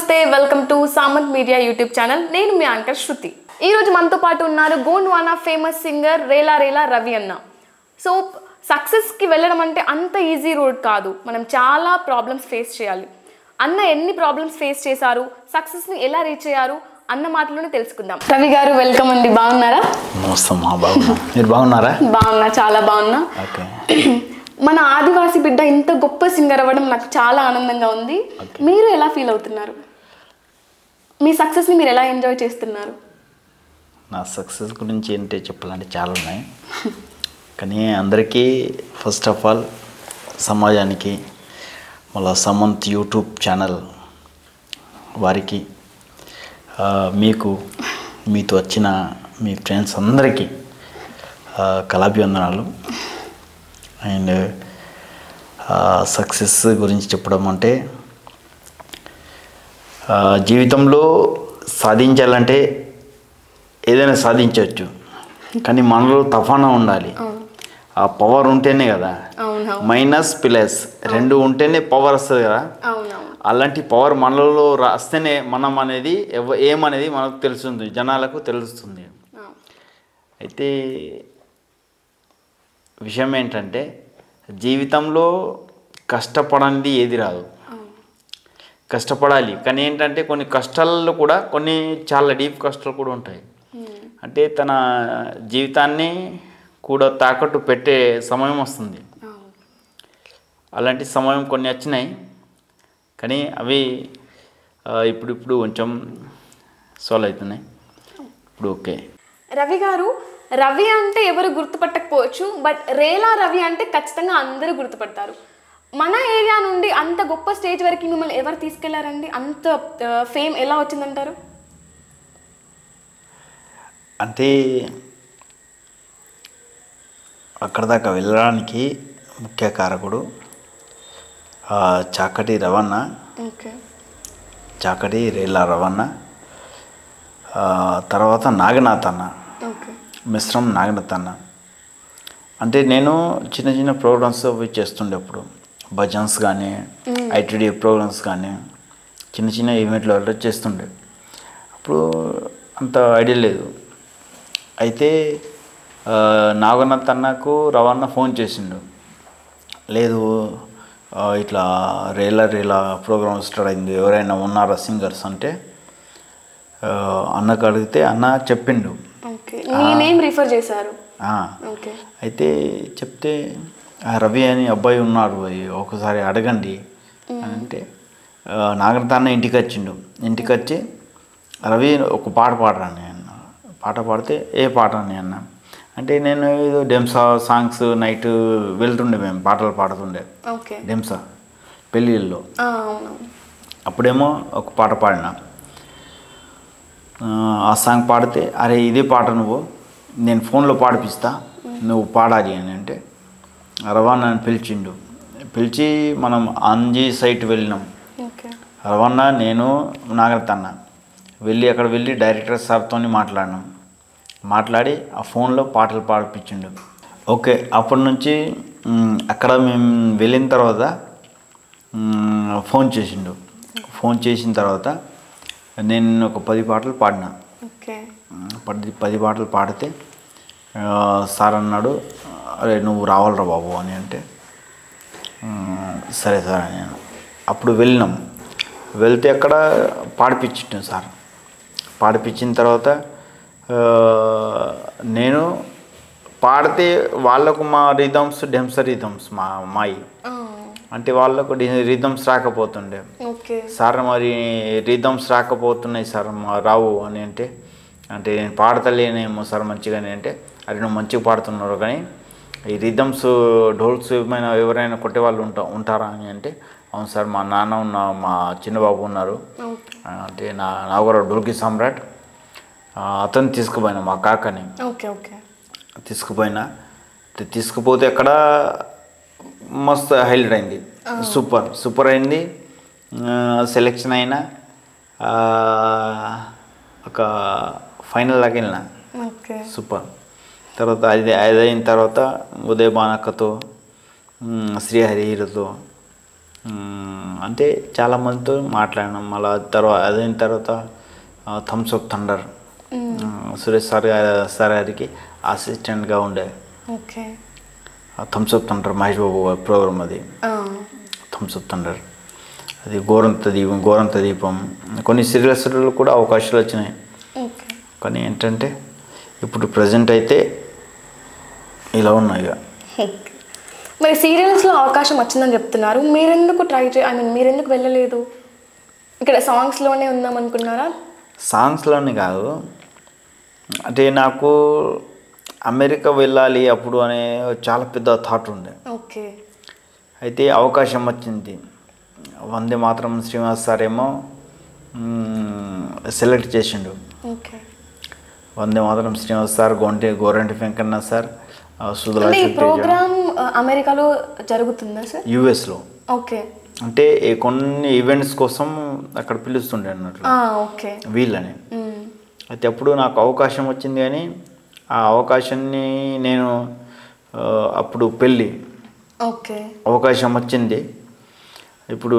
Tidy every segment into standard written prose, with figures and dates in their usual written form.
నమస్తే welcome to Samanth media YouTube channel. నేను మీ యాంకర్ శృతి. ఈరోజు మనతో పాటు ఉన్నారు గోండ్వానా ఫేమస్ సింగర్ రేలా రేలా రవి అన్న. సో సక్సెస్కి వెళ్ళడం అంటే అంత ఈజీ రోడ్ కాదు, మనం చాలా ప్రాబ్లమ్స్ ఫేస్ చేయాలి. అన్న ఎన్ని ప్రాబ్లమ్స్ ఫేస్ చేశారు, సక్సెస్ని ఎలా రీచ్ అయ్యారు అన్న మాటలోనే తెలుసుకుందాం. రవి గారు వెల్కమ్ అండి, బాగున్నారా? మీరు బాగున్నారా? బాగున్నా, చాలా బాగున్నా. మన ఆదివాసి బిడ్డ ఇంత గొప్ప సింగర్ అవ్వడం నాకు చాలా ఆనందంగా ఉంది. మీరు ఎలా ఫీల్ అవుతున్నారు? మీ సక్సెస్ని మీరు ఎలా ఎంజాయ్ చేస్తున్నారు? నా సక్సెస్ గురించి ఏంటంటే చెప్పాలంటే చాలా ఉన్నాయి, కానీ అందరికీ ఫస్ట్ ఆఫ్ ఆల్ సమాజానికి మళ్ళీ సమంత్ యూట్యూబ్ ఛానల్ వారికి మీకు మీతో వచ్చిన మీ ఫ్రెండ్స్ అందరికీ కళాభివందనాలు. అండ్ సక్సెస్ గురించి చెప్పడం అంటే జీవితంలో సాధించాలంటే ఏదైనా సాధించవచ్చు, కానీ మనలో తఫానా ఉండాలి. ఆ పవర్ ఉంటేనే కదా, మైనస్ ప్లస్ రెండు ఉంటేనే పవర్ వస్తుంది కదా. అలాంటి పవర్ మనలో రాస్తేనే మనం అనేది ఏమనేది మనకు తెలుస్తుంది, జనాలకు తెలుస్తుంది. అయితే విషయం ఏంటంటే జీవితంలో కష్టపడంది ఏది రాదు, కష్టపడాలి. కానీ ఏంటంటే కొన్ని కష్టాలలో కూడా కొన్ని చాలా డీప్ కష్టాలు కూడా ఉంటాయి. అంటే తన జీవితాన్ని కూడా తాకట్టు పెట్టే సమయం వస్తుంది. అలాంటి సమయం కొన్ని వచ్చినాయి, కానీ అవి ఇప్పుడు కొంచెం సాల్వ్ అవుతున్నాయి. ఇప్పుడు ఓకే. రవి గారు, రవి అంటే ఎవరు గుర్తుపట్టకపోవచ్చు, బట్ రేలా రవి అంటే ఖచ్చితంగా అందరూ గుర్తుపడతారు. మన ఏరియా నుండి అంత గొప్ప స్టేజ్ వరకు మిమ్మల్ని ఎవరు తీసుకెళ్లారండి? అంత ఫేమ్ ఎలా వచ్చిందంటారు? అంటే అక్కడ దాకా వెళ్ళడానికి ముఖ్య కారకుడు చాకటి రవణ, చాకటి రేలా రవణ, తర్వాత నాగనాథ్ అన్న, మిశ్రం నాగనాథ్ అన్న. అంటే నేను చిన్న చిన్న ప్రోగ్రామ్స్ అవి చేస్తుండే, అప్పుడు భజన్స్ కానీ ఐటీడీ ప్రోగ్రామ్స్ కానీ చిన్న చిన్న ఈవెంట్లు చేస్తుండే. అప్పుడు అంత ఐడియా లేదు. అయితే నాగనాథ్ అన్నకు రవణ ఫోన్ చేసిండు, లేదు ఇట్లా రేలా ప్రోగ్రామ్ స్టార్ట్ అయింది, ఎవరైనా ఉన్నారా సింగర్స్ అంటే అన్నకు అడిగితే అన్న చెప్పిండు. రిఫర్ చేశారు. అయితే చెప్తే రవి అని అబ్బాయి ఉన్నారు, ఒకసారి అడగండి అని అంటే నాగనాథ్ అన్న ఇంటికి వచ్చిండు. ఇంటికి వచ్చి రవి ఒక పాట పాడరాని అన్న. పాట పాడితే ఏ పాట అని అన్న అంటే నేను ఏదో డెంసా సాంగ్స్ నైట్ వెళ్తుండే, మేము పాటలు పాడుతుండే డెంసా పెళ్ళిళ్ళలో. అప్పుడేమో ఒక పాట పాడినా, ఆ సాంగ్ పాడితే అరే ఇదే పాట నువ్వు నేను ఫోన్లో పాడిపిస్తా, నువ్వు పాడాలి అని అంటే రవాణా పిలిచిండు. పిలిచి మనం అంజీ సైట్ వెళ్ళినాం. రవాణా నేను నాగనాథ్ అన్న అక్కడ వెళ్ళి డైరెక్టర్ సార్తో మాట్లాడినాం. మాట్లాడి ఆ ఫోన్లో పాటలు పాడిపించిండు. ఓకే, అప్పటి నుంచి అక్కడ మేము వెళ్ళిన తర్వాత ఫోన్ చేసిండు. ఫోన్ చేసిన తర్వాత నేను ఒక 10 పాటలు పాడినా. 10 పాటలు పాడితే సార్ అన్నాడు, అరే నువ్వు రావాలరా బాబు అని అంటే సరే సార్ అని. అప్పుడు వెళ్ళినాం. వెళ్తే అక్కడ పాడిపించిండు సార్. పాడిపించిన తర్వాత నేను పాడితే వాళ్ళకు మా రిథమ్స్ డెంస రిథమ్స్ మాయి అంటే వాళ్ళకు రిథమ్స్ రాకపోతుండే. సార్ మరి రిథమ్స్ రాకపోతున్నాయి సార్ రావు అని అంటే నేను పాడతలేనేమో సార్ మంచిగానే అంటే, అది నువ్వు మంచిగా పాడుతున్నారు కానీ ఈ రిథమ్స్ ఢోల్స్ ఎవరైనా కొట్టేవాళ్ళు ఉంటారా అని అంటే అవును సార్ మా నాన్న మా చిన్నబాబు ఉన్నారు అంటే నా కూడా ఢోల్కి సమ్రాట్ అతను తీసుకుపోయినా మా కాకని. తీసుకుపోతే అక్కడ మస్తు హైలైట్ అయింది, సూపర్ అయింది. సెలెక్షన్ అయినా ఒక ఫైనల్ దాకా వెళ్ళిన, సూపర్. తర్వాత అది అయిన తర్వాత ఉదయ్ బానక్కతో శ్రీహరి హీరోతో అంటే చాలామందితో మాట్లాడినాం. మళ్ళీ తర్వాత అదైన తర్వాత Thums up thunder Suresh sir గారికి అసిస్టెంట్గా ఉండే. Okay. Thums up thunder Mahesh Babu program అది. థమ్స్ అప్ థండర్ అది గోరంత దీపం కొన్ని సీరియల్స్లో కూడా అవకాశాలు వచ్చినాయి. కానీ ఏంటంటే ఇప్పుడు ప్రజెంట్ అయితే ఇలా ఉన్నాయి. మరి సీరియల్స్లో అవకాశం వచ్చిందని చెప్తున్నారు, మీరెందుకు మీరెందుకు వెళ్ళలేదు? ఇక్కడ సాంగ్స్లోనే ఉందాం అనుకున్నారా? సాంగ్స్లోనే కాదు, అంటే నాకు అమెరికా వెళ్ళాలి అప్పుడు అనే చాలా పెద్ద థాట్ ఉండే. ఓకే. అయితే అవకాశం వచ్చింది. వందే మాత్రం శ్రీనివాస్ సార్ ఏమో సెలెక్ట్ చేసిండు. Okay. Vande Mataram Srinivas sir, Goranti Venkanna sir, సుధలా ప్రోగ్రామ్ అమెరికాలో జరుగుతుందా సార్? యుఎస్లో. ఓకే. అంటే కొన్ని ఈవెంట్స్ కోసం అక్కడ పిలుస్తుండే అన్నట్లు ఓకే వీళ్ళని. అయితే అప్పుడు నాకు అవకాశం వచ్చింది, కానీ ఆ అవకాశాన్ని నేను అప్పుడు పెళ్ళి అవకాశం వచ్చింది. ఇప్పుడు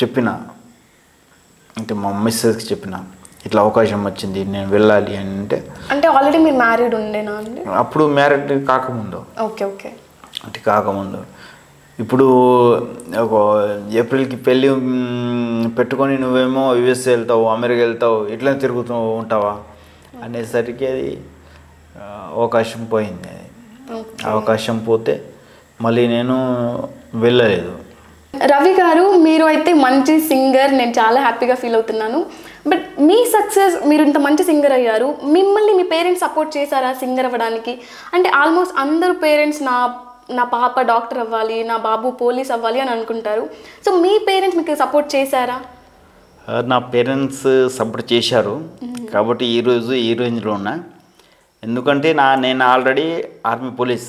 చెప్పిన అంటే మా మిస్సెస్కి చెప్పిన ఇట్లా అవకాశం వచ్చింది నేను వెళ్ళాలి అని. అంటే ఆల్రెడీ మీరు మ్యారీడ్ ఉండేనా అండి? అప్పుడు మ్యారీడ్ కాకముందు. ఓకే. ఓకే. అంటే కాకముందు. ఇప్పుడు ఒక ఏప్రిల్కి పెళ్ళి పెట్టుకొని నువ్వేమో యుఎస్ఏ వెళ్తావు, అమెరికా వెళ్తావు, ఇట్లా తిరుగుతూ ఉంటావా అనేసరికి అది అవకాశం పోయింది. అవకాశం పోతే మళ్ళీ నేను వెళ్ళలేదు. రవి గారు, మీరు అయితే మంచి సింగర్, నేను చాలా హ్యాపీగా ఫీల్ అవుతున్నాను. బట్ మీ సక్సెస్, మీరు ఇంత మంచి సింగర్ అయ్యారు, మిమ్మల్ని మీ పేరెంట్స్ సపోర్ట్ చేశారా సింగర్ అవ్వడానికి? అంటే ఆల్మోస్ట్ అందరూ పేరెంట్స్ నా పాప డాక్టర్ అవ్వాలి, నా బాబు పోలీస్ అవ్వాలి అని అనుకుంటారు. సో మీ పేరెంట్స్ మీకు సపోర్ట్ చేశారా? నా పేరెంట్స్ సపోర్ట్ చేశారు కాబట్టి ఈరోజు ఈ రేంజ్లో ఉన్నా. ఎందుకంటే నేను ఆల్రెడీ ఆర్మీ పోలీస్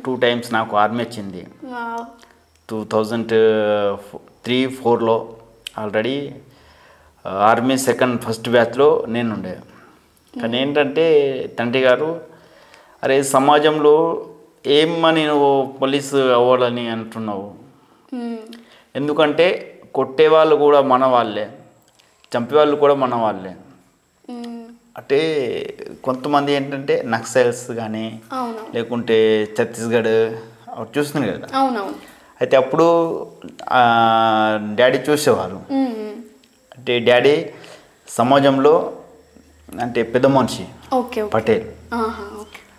2 times నాకు ఆర్మీ వచ్చింది. 2003-04లో ఆల్రెడీ ఆర్మీ ఫస్ట్ బ్యాచ్లో నేనుండే. కానీ ఏంటంటే తండ్రి గారు, అరే సమాజంలో ఏమని నువ్వు పోలీసు అవ్వాలని అంటున్నావు, ఎందుకంటే కొట్టేవాళ్ళు కూడా మన వాళ్ళే, చంపేవాళ్ళు కూడా మన వాళ్ళే. అంటే కొంతమంది ఏంటంటే నక్సల్స్ కానీ లేకుంటే ఛత్తీస్గఢ్ చూస్తున్నాను కదా. అయితే అప్పుడు డాడీ చూసేవారు. అంటే డాడీ సమాజంలో అంటే పెద్ద మనిషి పటేల్.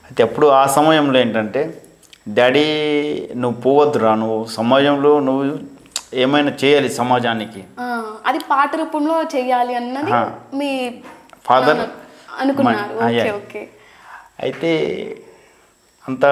అయితే అప్పుడు ఆ సమయంలో ఏంటంటే డాడీ నువ్వు పోవద్దురా, నువ్వు సమాజంలో నువ్వు ఏమైనా చేయాలి సమాజానికి, అది పాట రూపంలో చేయాలి అన్నది మీ ఫాదర్ అనుకున్నారు. అయితే అంత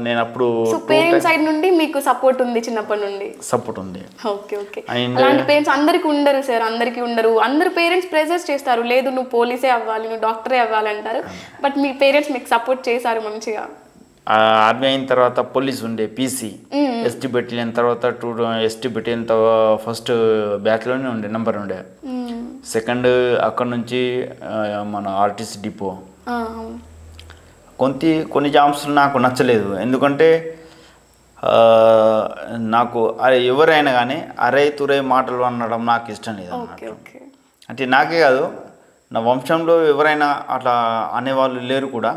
నేను అప్పుడు పేరెంట్స్ సైడ్ నుండి మీకు సపోర్ట్ ఉంది, చిన్నప్పటి నుండి సపోర్ట్ ఉంది. ఓకే. ఓకే. అలాంటి పేరెంట్స్ అందరికీ ఉండరు సార్, అందరికీ ఉండరు. అందరు పేరెంట్స్ ప్రెజర్స్ చేస్తారు, లేదు నువ్వు పోలీసే అవ్వాలి, నువ్వు డాక్టరే అవ్వాలి అంటారు. బట్ మీ పేరెంట్స్ మీకు సపోర్ట్ చేశారు మంచిగా. ఆర్మీ అయిన తర్వాత పోలీస్ ఉండే పీసీ, ఎస్టీ బెటాలియన్ తర్వాత ఎస్టీ బెటాలియన్ ఫస్ట్ బ్యాచ్లోనే ఉండే నెంబర్ ఉండే. సెకండ్ అక్కడ నుంచి మన ఆర్టీసీ డిపో. కొన్ని జాబ్స్ నాకు నచ్చలేదు, ఎందుకంటే నాకు ఎవరైనా కానీ అరే తురే మాటలు అనడం నాకు ఇష్టం లేదు అన్నట్టు. అంటే నాకే కాదు, నా వంశంలో ఎవరైనా అట్లా అనేవాళ్ళు లేరు కూడా,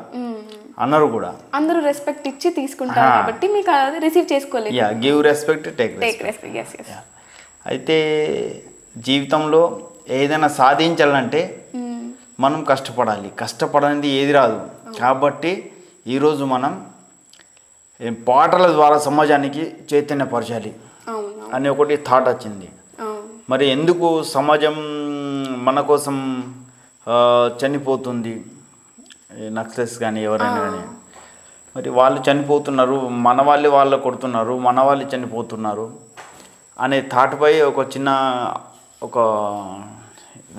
అన్నారు కూడా. అందరూ రెస్పెక్ట్ ఇచ్చి తీసుకుంటారు కాబట్టి మీకు అది రిసీవ్ చేసుకోలేదు. Give respect, take respect. అయితే జీవితంలో ఏదైనా సాధించాలంటే మనం కష్టపడాలి, కష్టపడనిది ఏది రాదు. కాబట్టి ఈరోజు మనం పాటల ద్వారా సమాజానికి చైతన్యపరచాలి అని ఒకటి థాట్ వచ్చింది. మరి ఎందుకు సమాజం మన కోసం చనిపోతుంది, నక్సల్స్ కానీ ఎవరైనా కానీ, మరి వాళ్ళు చనిపోతున్నారు, మన వాళ్ళు కొడుతున్నారు, మన వాళ్ళు చనిపోతున్నారు అనే థాట్పై ఒక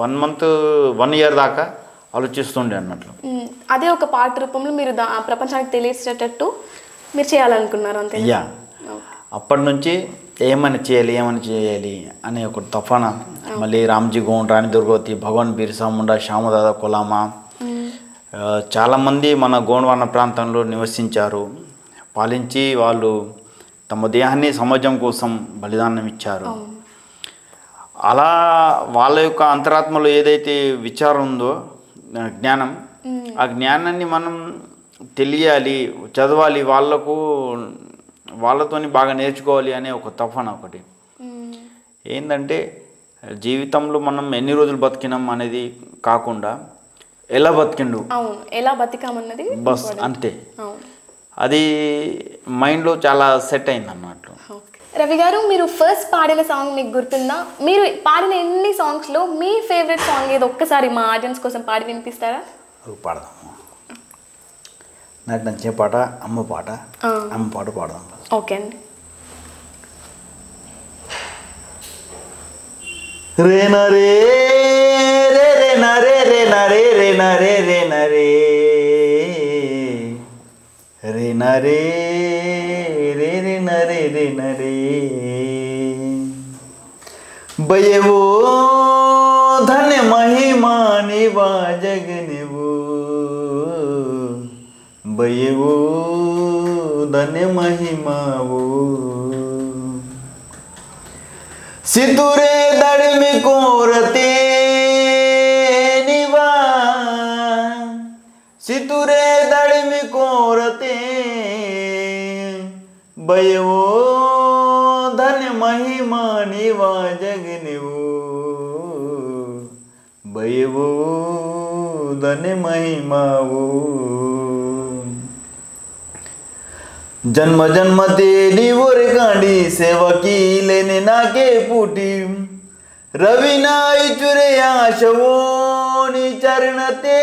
1 year దాకా ఆలోచిస్తుండే అన్నట్లు. అదే ఒక పాట రూపంలో మీరు ప్రపంచానికి తెలియచేటట్టు మీరు చేయాలనుకున్నారు అంతే. అప్పటి నుంచి ఏమని చేయాలి అనే ఒక తపన. మళ్ళీ రామ్జీ గోండ్, రాణి దుర్గవతి, భగవాన్ బిర్సా ముండా, శ్యామదాదా కొలామా చాలామంది మన గోండ్వానా ప్రాంతంలో నివసించారు, పాలించి వాళ్ళు తమ దేహాన్ని సమాజం కోసం బలిదానం ఇచ్చారు. అలా వాళ్ళ యొక్క అంతరాత్మలో ఏదైతే విచారం ఉందో జ్ఞానం, ఆ జ్ఞానాన్ని మనం తెలియాలి, చదవాలి, వాళ్ళతోని బాగా నేర్చుకోవాలి అనే ఒక తపన ఒకటి. ఏంటంటే జీవితంలో మనం ఎన్ని రోజులు బతికినాం అనేది కాకుండా ఎలా బతికిండు, ఎలా బతికామన్నది బస్ అంతే. అది మైండ్లో చాలా సెట్ అయింది అన్నట్లు. రవి గారు, మీరు ఫస్ట్ పాడిన సాంగ్ మీకు గుర్తుందా? మీరు పాడిన ఎన్ని సాంగ్స్లో మీ ఫేవరెట్ సాంగ్ ఏదో ఒక్కసారి మా ఆడియన్స్ కోసం పాడి వినిపిస్తారా? పాడదాము. నాకు నచ్చే పాట అమ్మ పాట పాడదాం. ఓకే అండి. రే నరే రే రే నరే రే నరే రే నరే రే నరే రే నరే రే రే నరే రే నరే బయవో ధన్య మహిమా నివా జగనివో బయవో ధన్య మహిమావో सितुरे दड़मी कोरते निवा सितुरे दड़मी कोरते बयवो धन्य महिमा निवा जगनिवो बयवो धन्य महिमावो जन्म जन्म तेरी ओर गांडी सेवा की लेने नाके पुटी रवि नाई चुरे आशवो नी चरणते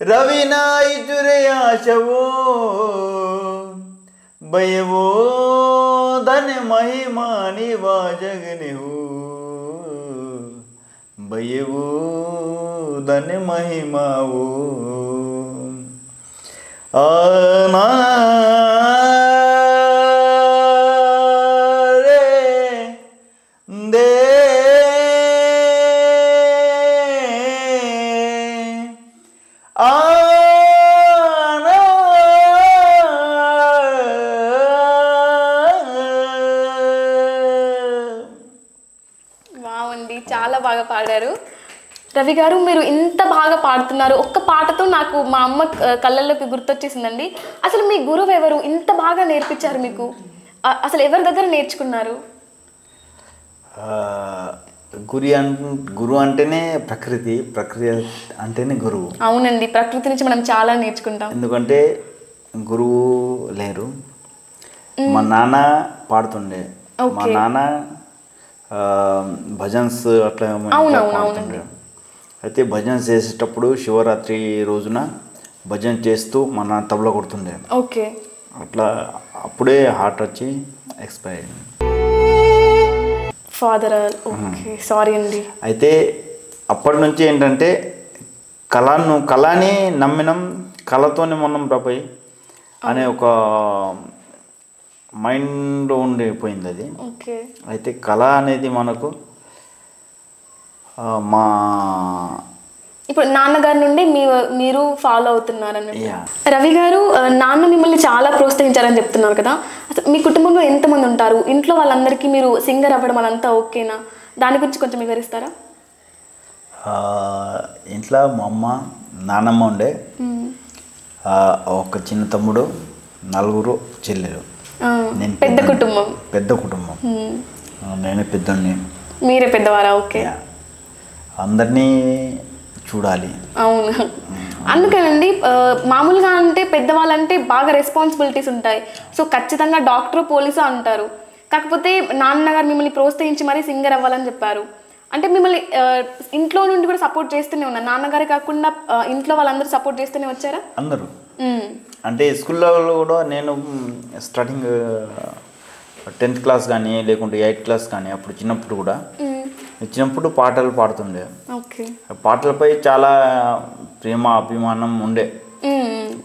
रवि नाई चुरे आशवो बयवो धन्य महिमा निवा जगनिहु बयवो धन्य महिमावो आना చాలా బాగా పాడారు రవి గారు. మీరు ఇంత బాగా పాడుతున్నారు, ఒక్క పాటతో నాకు మా అమ్మ కళ్ళల్లోకి గుర్తొచ్చేసిందండి. అసలు మీ గురువు ఎవరు? ఇంత బాగా నేర్పించారు మీకు, అసలు ఎవరి దగ్గర నేర్చుకున్నారు? గురువు అంటేనే ప్రకృతి అంటేనే గురువు. అవునండి, ప్రకృతి నుంచి మనం చాలా నేర్చుకుంటాం. ఎందుకంటే గురువు లేరు. మా నాన్న పాడుతుండే, మా నాన్న భజన్స్ అట్లా పాడుతుండే. అయితే భజన చేసేటప్పుడు శివరాత్రి రోజున భజన చేస్తూ మా నాన్న తబలా కొడుతుండే. ఓకే, అట్లా అప్పుడే హార్ట్ వచ్చి ఎక్స్పైర్ అయింది ఫాదర్. ఓకే, సారీ అండి. అయితే అప్పటి నుంచి ఏంటంటే కళని నమ్మినం, కళతోనే మనం రాపోయి అనే ఒక మైండ్లో ఉండిపోయింది అది. ఓకే, అయితే కళ అనేది మనకు మా ఇప్పుడు నాన్నగారి నుండి మీరు ఫాలో అవుతున్నారని. రవి గారు, నాన్న మిమ్మల్ని చాలా ప్రోత్సహించారని చెప్తున్నారు కదా, అసలు మీ కుటుంబంలో ఎంతమంది ఉంటారు? ఇంట్లో వాళ్ళందరికీ మీరు సింగర్ అవ్వడం అదంతా ఓకేనా? దాని గురించి కొంచెం వివరిస్తారా? ఇంట్లో మా అమ్మ, నాన్నమ్మ ఉండే, ఒక చిన్న తమ్ముడు, 4 చెల్లెలు. నేను పెద్ద కుటుంబం. నేనే పెద్దోడిని. మీరే పెద్దవారా? ఓకే, అందరినీ చూడాలి. అవును, అందుకేనండి మామూలుగా అంటే పెద్దవాళ్ళంటే బాగా రెస్పాన్సిబిలిటీస్ ఉంటాయి. సో ఖచ్చితంగా డాక్టర్, పోలీసు అంటారు. కాకపోతే నాన్నగారు మిమ్మల్ని ప్రోత్సహించి మరీ సింగర్ అవ్వాలని చెప్పారు. అంటే మిమ్మల్ని ఇంట్లో నుండి కూడా సపోర్ట్ చేస్తూనే ఉన్నారు. నాన్నగారే కాకుండా ఇంట్లో వాళ్ళందరూ సపోర్ట్ చేస్తూనే వచ్చారా? అందరూ. అంటే స్కూల్లో కూడా నేను స్టార్టింగ్ 10th క్లాస్ కానీ లేకుంటే 8th క్లాస్ కానీ అప్పుడు చిన్నప్పుడు పాటలు పాడుతుండే. పాటలపై చాలా ప్రేమ, అభిమానం ఉండే.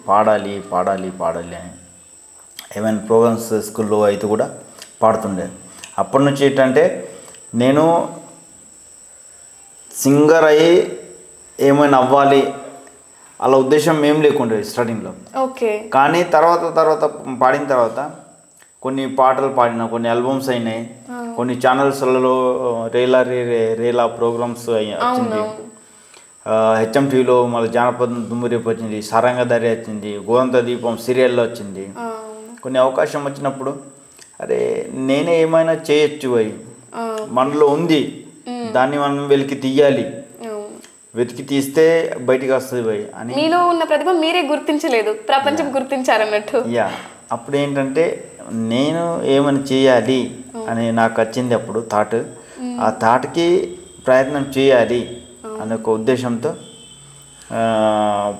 పాడాలి పాడాలి పాడాలి అని ఏమైనా ప్రోగ్రామ్స్ స్కూల్లో అయితే కూడా పాడుతుండే. అప్పటి నుంచి ఏంటంటే నేను సింగర్ అయ్యి ఏమైనా అవ్వాలి అలా ఉద్దేశం ఏం లేకుండే స్టార్టింగ్లో. ఓకే, కానీ తర్వాత పాడిన తర్వాత కొన్ని పాటలు పాడిన, కొన్ని ఆల్బమ్స్ అయినాయి, కొన్ని ఛానల్స్లలో రేలా ప్రోగ్రామ్స్ వచ్చింది, హెచ్ఎం టీవీలో మళ్ళీ జానపదం దుమ్మురేపు వచ్చింది, సారంగధారి వచ్చింది, గోరంత దీపం సీరియల్లో వచ్చింది. కొన్ని అవకాశం వచ్చినప్పుడు అరే నేనే ఏమైనా చేయొచ్చు అవి మనలో ఉంది, దాన్ని మనం వెలికి తీయాలి, వెతికి తీస్తే బయటికి వస్తుంది భయ్ అని. మీలో ఉన్న ప్రతిభ మీరే గుర్తించలేదు, ప్రపంచం గుర్తించారన్నట్టు. యా అప్పుడు ఏంటంటే నేను ఏమైనా చేయాలి అని నాకు వచ్చింది అప్పుడు థాట్. ఆ థాట్కి ప్రయత్నం చేయాలి అనే ఒక ఉద్దేశంతో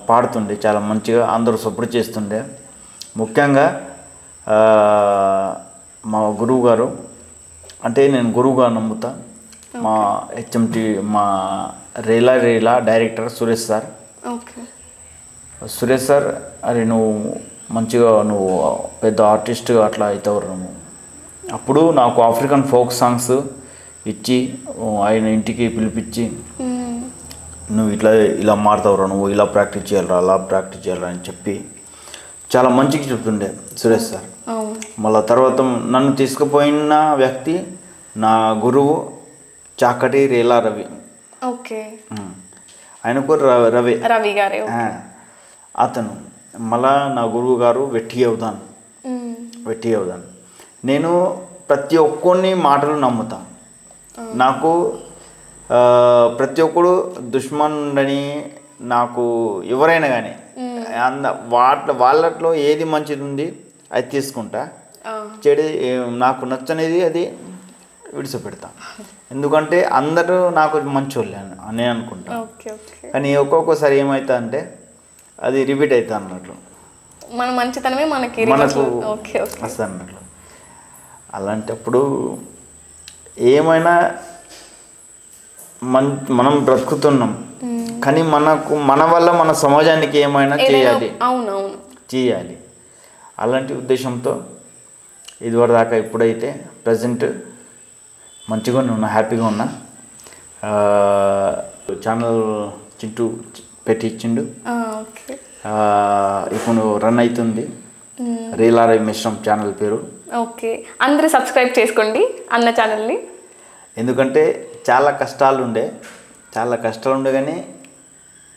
పాడుతుండే, చాలా మంచిగా అందరూ సపోర్ట్ చేస్తుండే. ముఖ్యంగా మా గురువు గారు, అంటే నేను గురువుగా నమ్ముతా, మా హెచ్ఎంటి మా రేలా director Suresh sir. Suresh sir అరే నువ్వు మంచిగా నువ్వు పెద్ద ఆర్టిస్ట్గా అట్లా అవుతావు నువ్వు. అప్పుడు నాకు ఆఫ్రికన్ ఫోక్ సాంగ్స్ ఇచ్చి ఆయన ఇంటికి పిలిపించి నువ్వు ఇలా మారుతావురా, నువ్వు ఇలా ప్రాక్టీస్ చేయాలరా, అలా ప్రాక్టీస్ చేయాలరా అని చెప్పి చాలా మంచిగా చెప్తుండే సురేష్ సార్. మళ్ళీ తర్వాత నన్ను తీసుకుపోయిన వ్యక్తి నా గురువు చాకటి రేలా రవి. ఆయనకు రవి గారు అతను. మళ్ళా నా గురువు గారు వెట్టి అవుదాను. నేను ప్రతి ఒక్కరిని మాటలు నమ్ముతాను. నాకు ప్రతి ఒక్కడు దుష్మన్ ఉండని, నాకు ఎవరైనా కానీ వాళ్ళట్లో ఏది మంచిది ఉంది అది తీసుకుంటా, చెడు నాకు నచ్చనేది అది విడిచిపెడతా. ఎందుకంటే అందరూ నాకు మంచోళ్ళే అని నేను అనుకుంటా. కానీ ఒక్కొక్కసారి ఏమవుతా అంటే అది రిపీట్ అవుతా అన్నట్లు, మన మంచితనమే మనకు వస్తుంది అన్నట్లు. అలాంటప్పుడు ఏమైనా మనం బ్రతుకుతున్నాం, కానీ మన వల్ల మన సమాజానికి ఏమైనా చేయాలి అలాంటి ఉద్దేశంతో ఇదివరదాకా ఇప్పుడైతే ప్రజెంట్ మంచిగా ఉన్నా, హ్యాపీగా ఉన్నా. ఛానల్ చింటూ పెట్టి ఇచ్చిండు, ఇప్పుడు రన్ అవుతుంది. రేలా రవి మిశ్రమ్ ఛానల్ పేరు. అందరూ సబ్స్క్రైబ్ చేసుకోండి అన్న ఛానల్ని. ఎందుకంటే చాలా కష్టాలు ఉండే కానీ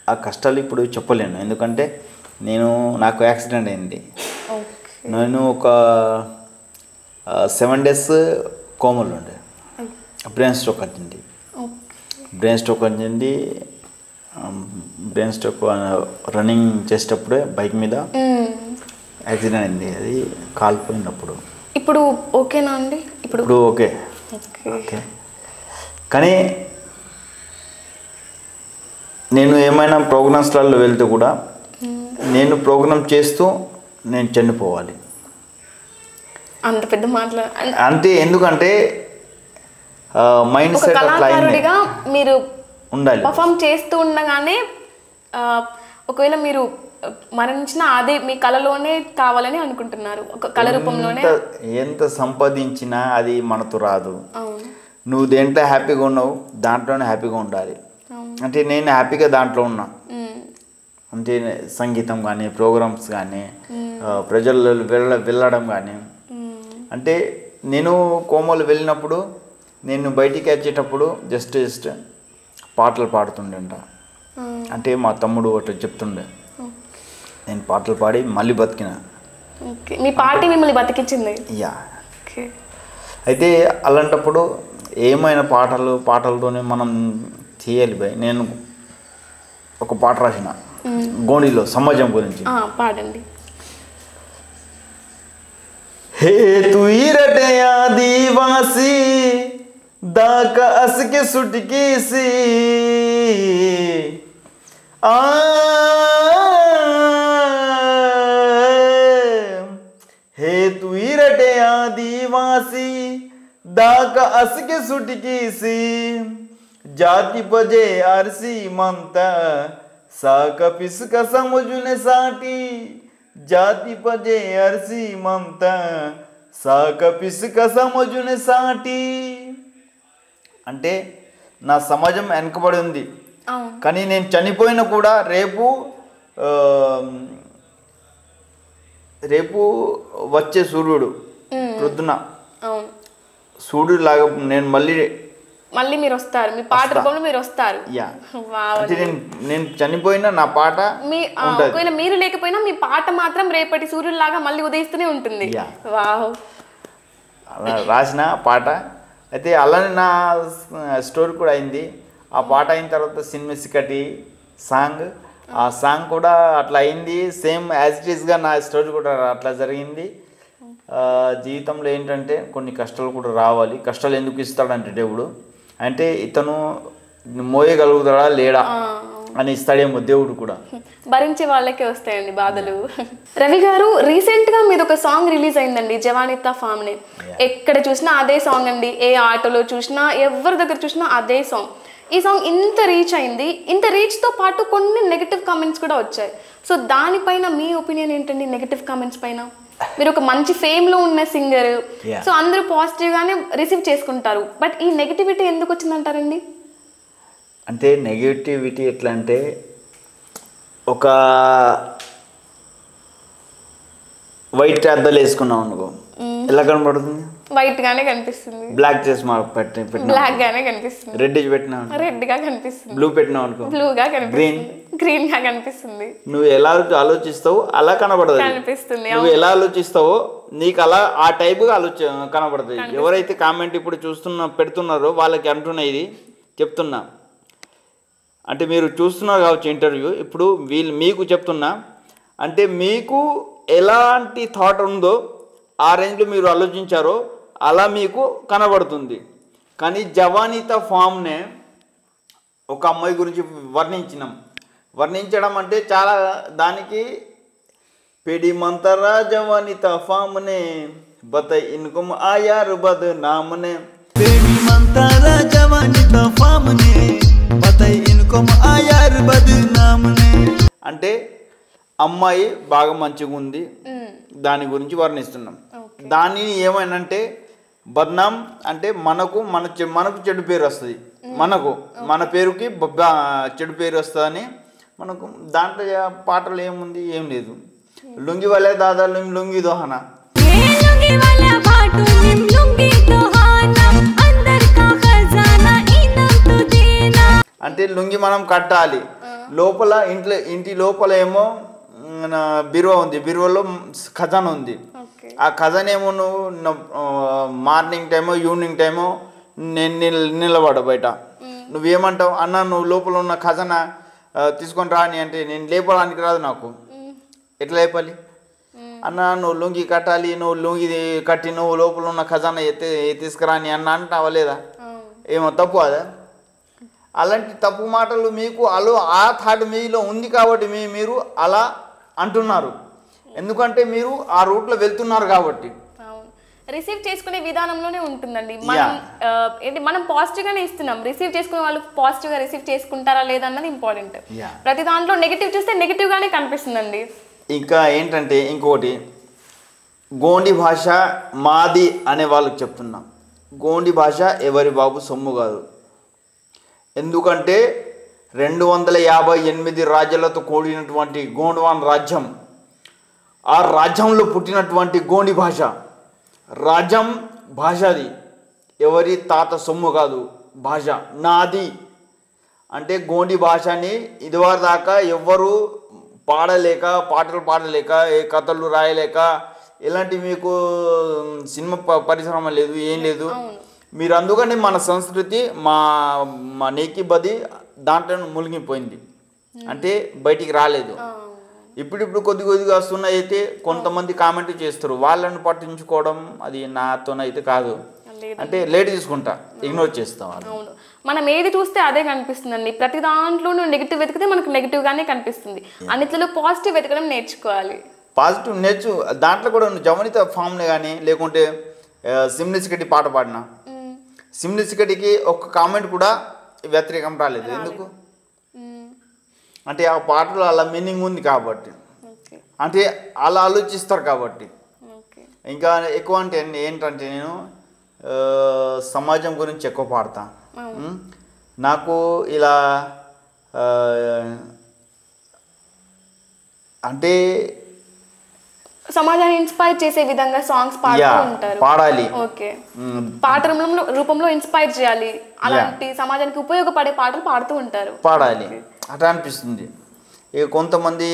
ఆ కష్టాలు ఇప్పుడు చెప్పలేను. ఎందుకంటే నాకు యాక్సిడెంట్ అయింది. నేను ఒక 7 days కోమలు ఉండే, బ్రెయిన్ స్ట్రోక్ వచ్చింది. బ్రెయిన్ స్ట్రోక్ రన్నింగ్ చేసేటప్పుడే బైక్ మీద యాక్సిడెంట్ అయింది. అది కాలిపోయినప్పుడు. ఇప్పుడు ఓకేనా అండి? ఇప్పుడు ఓకే. కానీ నేను ఏమైనా ప్రోగ్రామ్స్లలో వెళ్తే కూడా నేను ప్రోగ్రామ్ చేస్తూ నేను చనిపోవాలి అంత పెద్ద మాటలు అంతే. ఎందుకంటే మైండ్ సెట్ కళాకారుడిగా మీరు ఉండాలి. పర్ఫామ్ చేస్తూ ఉండగానే ఒకవేళ మీరు మరణించిన అదే మీ కళలోనే కావాలని అనుకుంటున్నారు, ఒక కళ రూపంలోనే. ఎంత సంపాదించినా అది మనతో రాదు. నువ్వు దేంట్లో హ్యాపీగా ఉన్నావు దాంట్లోనే హ్యాపీగా ఉండాలి. అంటే నేను హ్యాపీగా దాంట్లో ఉన్నా. అంటే సంగీతం కానీ, ప్రోగ్రామ్స్ కానీ, ప్రజల్లో వెళ్ళడం కానీ. అంటే నేను కోమలు వెళ్ళినప్పుడు నేను బయటికి వచ్చేటప్పుడు జస్ట్ పాటలు పాడుతుండేంట. అంటే మా తమ్ముడు ఒకటి చెప్తుండే, నేను పాటలు పాడి మళ్ళీ బతికిన. మీ పార్టీ మిమ్మల్ని బతికించింది. యా. అయితే అలాంటప్పుడు ఏమైనా పాటలతోనే మనం చేయాలి భయ్. నేను ఒక పాట రాసిన గోండిలో సమాజం గురించి. పాడండి. हे तू रटे आदिवासी दाका अस के सुटकी सी हे तू रटे आदिवासी दाका अस के सुटकी सी जाति पजे आरसी मनता साका पिसका समुझने साटी जाति पजे अरसी ममता साక పిసుక సమాజుని సాటి. అంటే నా సమాజం వెనకబడి ఉంది, కానీ నేను చనిపోయినా కూడా రేపు వచ్చే సూర్యుడు ప్రొద్దున అవును, సూర్యుడు లాగా నేను మళ్ళీ మీరు వస్తారు, మీ పాట రూపంలో మీరు వస్తారు. Yeah wow. అంటే నేను చనిపోయినా నా పాట ఒకవేళ మీరు లేకపోయినా మీ పాట మాత్రం రేపటి సూర్యుడిలాగా మళ్ళీ ఉదయిస్తూనే ఉంటుంది. వావ్. అలా రాసిన పాట అయితే అలానే నా స్టోరీ కూడా అయింది. ఆ పాట అయిన తర్వాత సినిమాసికటి సాంగ్, ఆ సాంగ్ కూడా అట్లా అయింది. సేమ్ యాజ్ ఇట్ ఈస్గా నా స్టోరీ కూడా అట్లా జరిగింది. జీవితంలో ఏంటంటే కొన్ని కష్టాలు కూడా రావాలి. కష్టాలు ఎందుకు ఇస్తాడంటే దేవుడు అంటే ఇతను మోయగలుగుతాడా లేడా అని ఇస్తాడేమో దేవుడు కూడా. భరించే వాళ్ళకే వస్తాయండి బాధలు. రవి గారు, రీసెంట్ గా మీద ఒక సాంగ్ రిలీజ్ అయిందండి, జవానితా ఫామ్నే. ఎక్కడ చూసినా అదే సాంగ్ అండి, ఏ ఆటోలో చూసినా ఎవరి దగ్గర చూసినా అదే సాంగ్. ఈ సాంగ్ ఇంత రీచ్ అయింది, ఇంత రీచ్తో పాటు కొన్ని నెగటివ్ కామెంట్స్ కూడా వచ్చాయి. సో దానిపైన మీ ఒపీనియన్ ఏంటండి? నెగటివ్ కామెంట్స్ పైన మీరు ఒక మంచి ఫేమ్లో ఉన్న సింగర్, సో అందరూ పాజిటివ్గానే రిసీవ్ చేసుకుంటారు, బట్ ఈ నెగటివిటీ ఎందుకు వచ్చిందంటారండి? అంటే నెగటివిటీ ఎట్లా అంటే ఒక వైట్ అద్దాలు వేసుకున్నాం అనుకో, ఎలా కనబడుతుంది? వైట్ గానే కనిపిస్తుంది. బ్లాక్ చేసి బ్లాక్ గానే కనిపిస్తుంది. రెడ్ పెట్టినా రెడ్ గా కనిపిస్తుంది. బ్లూ పెట్టినావు అనుకో, బ్లూ గా కనిపిస్తుంది. గ్రీన్ గా కనిపిస్తుంది. నువ్వు ఎలా ఆలోచిస్తావో అలా కనబడదు. కనిపిస్తుంది. నువ్వు ఎలా ఆలోచిస్తావో నీకు అలా ఆ టైప్గా కనబడుతుంది. ఎవరైతే కామెంట్ ఇప్పుడు పెడుతున్నారో వాళ్ళకి అంటున్నా, ఇది చెప్తున్నా అంటే మీరు చూస్తున్నారు కావచ్చు ఇంటర్వ్యూ, ఇప్పుడు మీకు చెప్తున్నా అంటే మీకు ఎలాంటి థాట్ ఉందో ఆ రేంజ్లో మీరు ఆలోచించారో అలా మీకు కనబడుతుంది. కానీ జవానితా ఫామ్నే ఒక అమ్మాయి గురించి వర్ణించడం అంటే చాలా దానికి पेड़ी मंतरा जवानिता फामने बतई इनको आयार बदनामने पेड़ी मंतरा जवानिता फामने बतई इनको आयार बदनामने అంటే అమ్మాయి బాగా మంచిగా ఉంది, దాని గురించి వర్ణిస్తున్నాం. దానిని ఏమైనంటే బద్నాం అంటే మనకు చెడు పేరు వస్తుంది, మన పేరుకి చెడు పేరు వస్తుందని మనకు. దాంట్లో పాటలు ఏముంది, ఏం లేదు. लुंगी वाले दादा लुंगी दोहाना అంటే లుంగి మనం కట్టాలి. లోపల ఇంటి లోపల ఏమో బిరువ ఉంది, బిరువలో ఖజానా ఉంది. ఆ ఖజానా ఏమో నువ్వు మార్నింగ్ టైమో ఈవినింగ్ టైమో నిలబడ బయట. నువ్వేమంటావు, అన్న నువ్వు లోపల ఉన్న ఖజానా తీసుకొని రాని అంటే నేను లేపడానికి రాదు, నాకు ఎట్లా లేపాలి అన్న, నువ్వు లుంగి కట్టాలి, నువ్వు లుంగి కట్టి నువ్వు లోపల ఉన్న ఖజానా తీసుకురాని అన్న అంటావా లేదా? ఏమో తప్పు అదా? అలాంటి తప్పు మాటలు మీకు ఆ థాట్ మీలో ఉంది కాబట్టి మీరు అలా అంటున్నారు. ఎందుకంటే మీరు ఆ రూట్లో వెళ్తున్నారు కాబట్టి. రిసీవ్ చేసుకునే విధానంలోనే ఉంటుందండి. మనం పాజిటివ్గానే ఇస్తున్నాం, రిసీవ్ చేసుకునే వాళ్ళు పాజిటివ్గా రిసీవ్ చేసుకుంటారా లేదా అన్నది ఇంపార్టెంట్. ప్రతి దాంట్లో నెగిటివ్ చూస్తే నెగిటివ్గానే కనిపిస్తుందండి. ఇంకా ఏంటంటే ఇంకోటి, గోండి భాష మాది అనే వాళ్ళకి చెప్తున్నాం. గోండి భాష ఎవరి బాబు సొమ్ము కాదు. ఎందుకంటే 258 రాజ్యాలతో కూడినటువంటి గోండ్వాన్ రాజ్యం, ఆ రాజ్యంలో పుట్టినటువంటి గోండి భాష, రాజ్యం భాషది, ఎవరి తాత సొమ్ము కాదు. భాష నాది అంటే గోండి భాషని ఇదివరకు దాకా ఎవ్వరు పాటలు పాడలేక, ఏ కథలు రాయలేక, ఇలాంటి మీకు సినిమా పరిశ్రమ లేదు, ఏం లేదు. మీరు అందుకని మన సంస్కృతి మా నేకి బది దాంట్లో మునిగిపోయింది, అంటే బయటికి రాలేదు. ఇప్పుడు కొద్దిగా వస్తున్నాయి. అయితే కొంతమంది కామెంట్ చేస్తారు, వాళ్ళని పట్టించుకోవడం అది నాతోనైతే కాదు. అంటే లేట్ తీసుకుంటా, ఇగ్నోర్ చేస్తాం. అవును, మనం ఏది చూస్తే అదే కనిపిస్తుందండి. ప్రతి దాంట్లోనూ నెగిటివ్ వెతికితే మనకు నెగిటివ్గానే కనిపిస్తుంది. అన్నిట్లో పాజిటివ్ వెతకడం నేర్చుకోవాలి. పాజిటివ్ దాంట్లో కూడా జవనిత ఫామ్ని కానీ లేకుంటే సిమ్నిసికటి పాట పాడినా, సిమ్నిసికటికి ఒక్క కామెంట్ కూడా వ్యతిరేకం రాలేదు. ఎందుకు అంటే ఆ పాటలో అలా మీనింగ్ ఉంది కాబట్టి, అంటే అలా ఆలోచిస్తారు కాబట్టి. ఇంకా ఎక్కువ అంటే ఏంటంటే నేను సమాజం గురించి ఎక్కువ పాడతా. నాకు ఇలా అంటే సమాజాన్ని ఇన్స్పైర్ చేసే విధంగా సాంగ్స్ పాడుతూ ఉంటారు. పాడాలి. ఓకే, పాట రూపంలో ఇన్స్పైర్ చేయాలి, అలాంటి సమాజానికి ఉపయోగపడే పాటలు పాడుతూ ఉంటారు. పాడాలి అట్లా అనిపిస్తుంది. ఇక కొంతమంది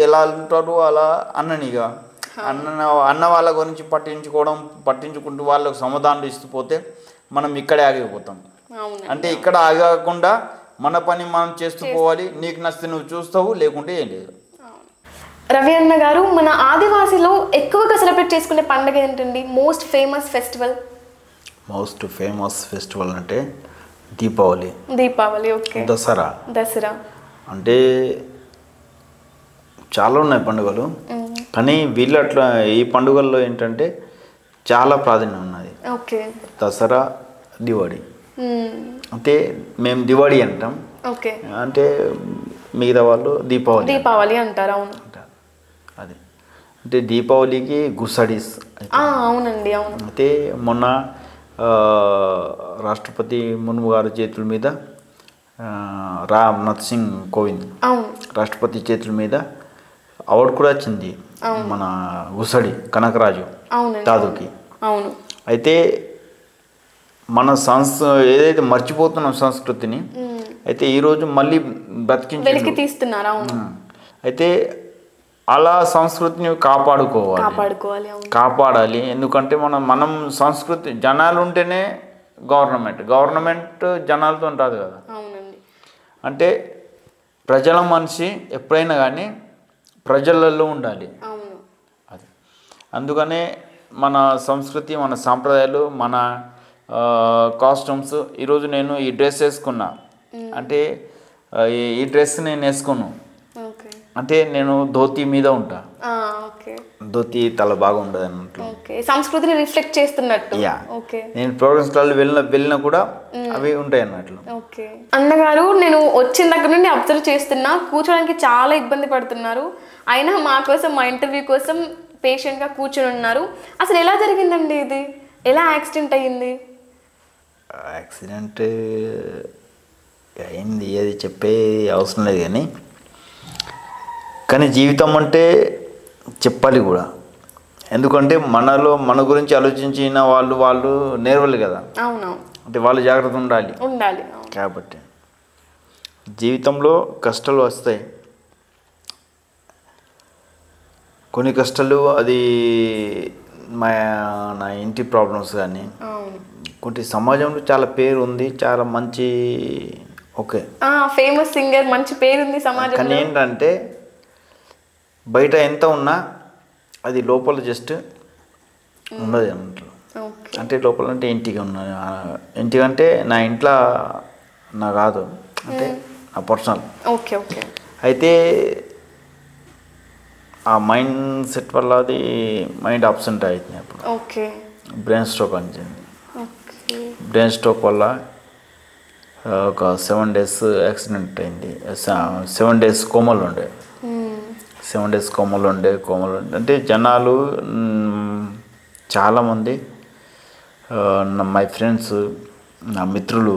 ఎలా ఉంటారు అలా అన్ననిగా అన్న వాళ్ళ గురించి పట్టించుకుంటూ వాళ్ళకు సమాధానం ఇస్తూ పోతే మనం ఇక్కడే ఆగిపోతాం. అంటే ఇక్కడ ఆగకుండా మన పని మనం చేస్తూ పోవాలి. నీకు నచ్చితే నువ్వు చూస్తావు, లేకుంటే ఏం లేదు. రవి అన్న గారు, మన ఆదివాసిలో ఎక్కువగా సెలబ్రేట్ చేసుకునే పండుగ ఏంటండి? మోస్ట్ ఫేమస్ ఫెస్టివల్ అంటే దీపావళి. ఓకే. దసరా అంటే చాలా ఉన్నాయి పండుగలు, కానీ వీళ్ళు అట్లా ఈ పండుగల్లో ఏంటంటే చాలా ప్రాధాన్యం ఉన్నది. ఓకే. దసరా, దివాళీ. అంటే మేము దివాళీ అంటాం. ఓకే. అంటే మిగతా వాళ్ళు దీపావళి అంటారు. అవును. అది అంటే దీపావళికి గుసడీస్. అవునండి, అవును. అయితే మొన్న రాష్ట్రపతి ముర్ము గారి చేతుల మీద రామ్నాథ్ సింగ్ కోవింద్ రాష్ట్రపతి చేతుల మీద అవార్డు కూడా వచ్చింది మన గుసడి కనకరాజు తాదుకి. అవును. అయితే మన ఏదైతే మర్చిపోతున్నాం సంస్కృతిని, అయితే ఈరోజు మళ్ళీ వెలికి తీస్తున్నారు. అయితే అలా సంస్కృతిని కాపాడాలి. ఎందుకంటే మనం సంస్కృతి జనాలు ఉంటేనే గవర్నమెంట్ జనాలతో రాదు కదా. అంటే ప్రజల మనిషి ఎప్పుడైనా కానీ ప్రజలలో ఉండాలి. అది అందుకనే మన సంస్కృతి, మన సాంప్రదాయాలు, మన కాస్ట్యూమ్స్. ఈరోజు నేను ఈ డ్రెస్ వేసుకున్నా అంటే ఈ డ్రెస్ నేను వేసుకోను, అంటే నేను ధోతి మీద ఉంటా. ధోతి తల బాగా ఉండదు అన్నట్లు, సంస్కృతిని రిఫ్లెక్ట్ చేస్తున్నట్టు. నేను ప్రోగ్రామ్స్ వెళ్ళినా కూడా అవి ఉంటాయి అన్నట్లు. అన్నగారు, నేను వచ్చిన దగ్గర నుండి అబ్జర్వ్ చేస్తున్నా, కూర్చోడానికి చాలా ఇబ్బంది పడుతున్నారు. అయినా మా ఇంటర్వ్యూ కోసం పేషెంట్గా కూర్చొని ఉన్నారు. అసలు ఎలా జరిగిందండి ఇది? ఎలా యాక్సిడెంట్ అయ్యింది? యాక్సిడెంట్ అయింది అది చెప్పే అవసరం లేదు, కానీ జీవితం అంటే చెప్పాలి కూడా. ఎందుకంటే మన గురించి ఆలోచించిన వాళ్ళు నేర్వలు కదా. అంటే వాళ్ళు జాగ్రత్త ఉండాలి. కాబట్టి జీవితంలో కష్టాలు వస్తాయి. కొన్ని కష్టాలు అది నా ఇంటి ప్రాబ్లమ్స్, కానీ కొన్ని సమాజంలో చాలా పేరు ఉంది, చాలా మంచి ఫేమస్ సింగర్, మంచి పేరు ఉంది సమాజంలో. కానీ ఏంటంటే బయట ఎంత ఉన్నా అది లోపల జస్ట్ ఉండదు అన్నట్లు. అంటే లోపల అంటే ఇంటికంటే నా ఇంట్లో నా కాదు, అంటే నా పర్సనల్. అయితే ఆ మైండ్ సెట్ వల్ల అది మైండ్ అబ్సెంట్ అవుతుంది. అప్పుడు బ్రెయిన్ స్ట్రోక్ అనిచింది. బ్రెయిన్ స్ట్రోక్ వల్ల ఒక 7 days యాక్సిడెంట్ అయింది. 7 days కోమలు ఉండే. 7 days కోమలు ఉండే. అంటే జనాలు చాలామంది, మై ఫ్రెండ్స్, నా మిత్రులు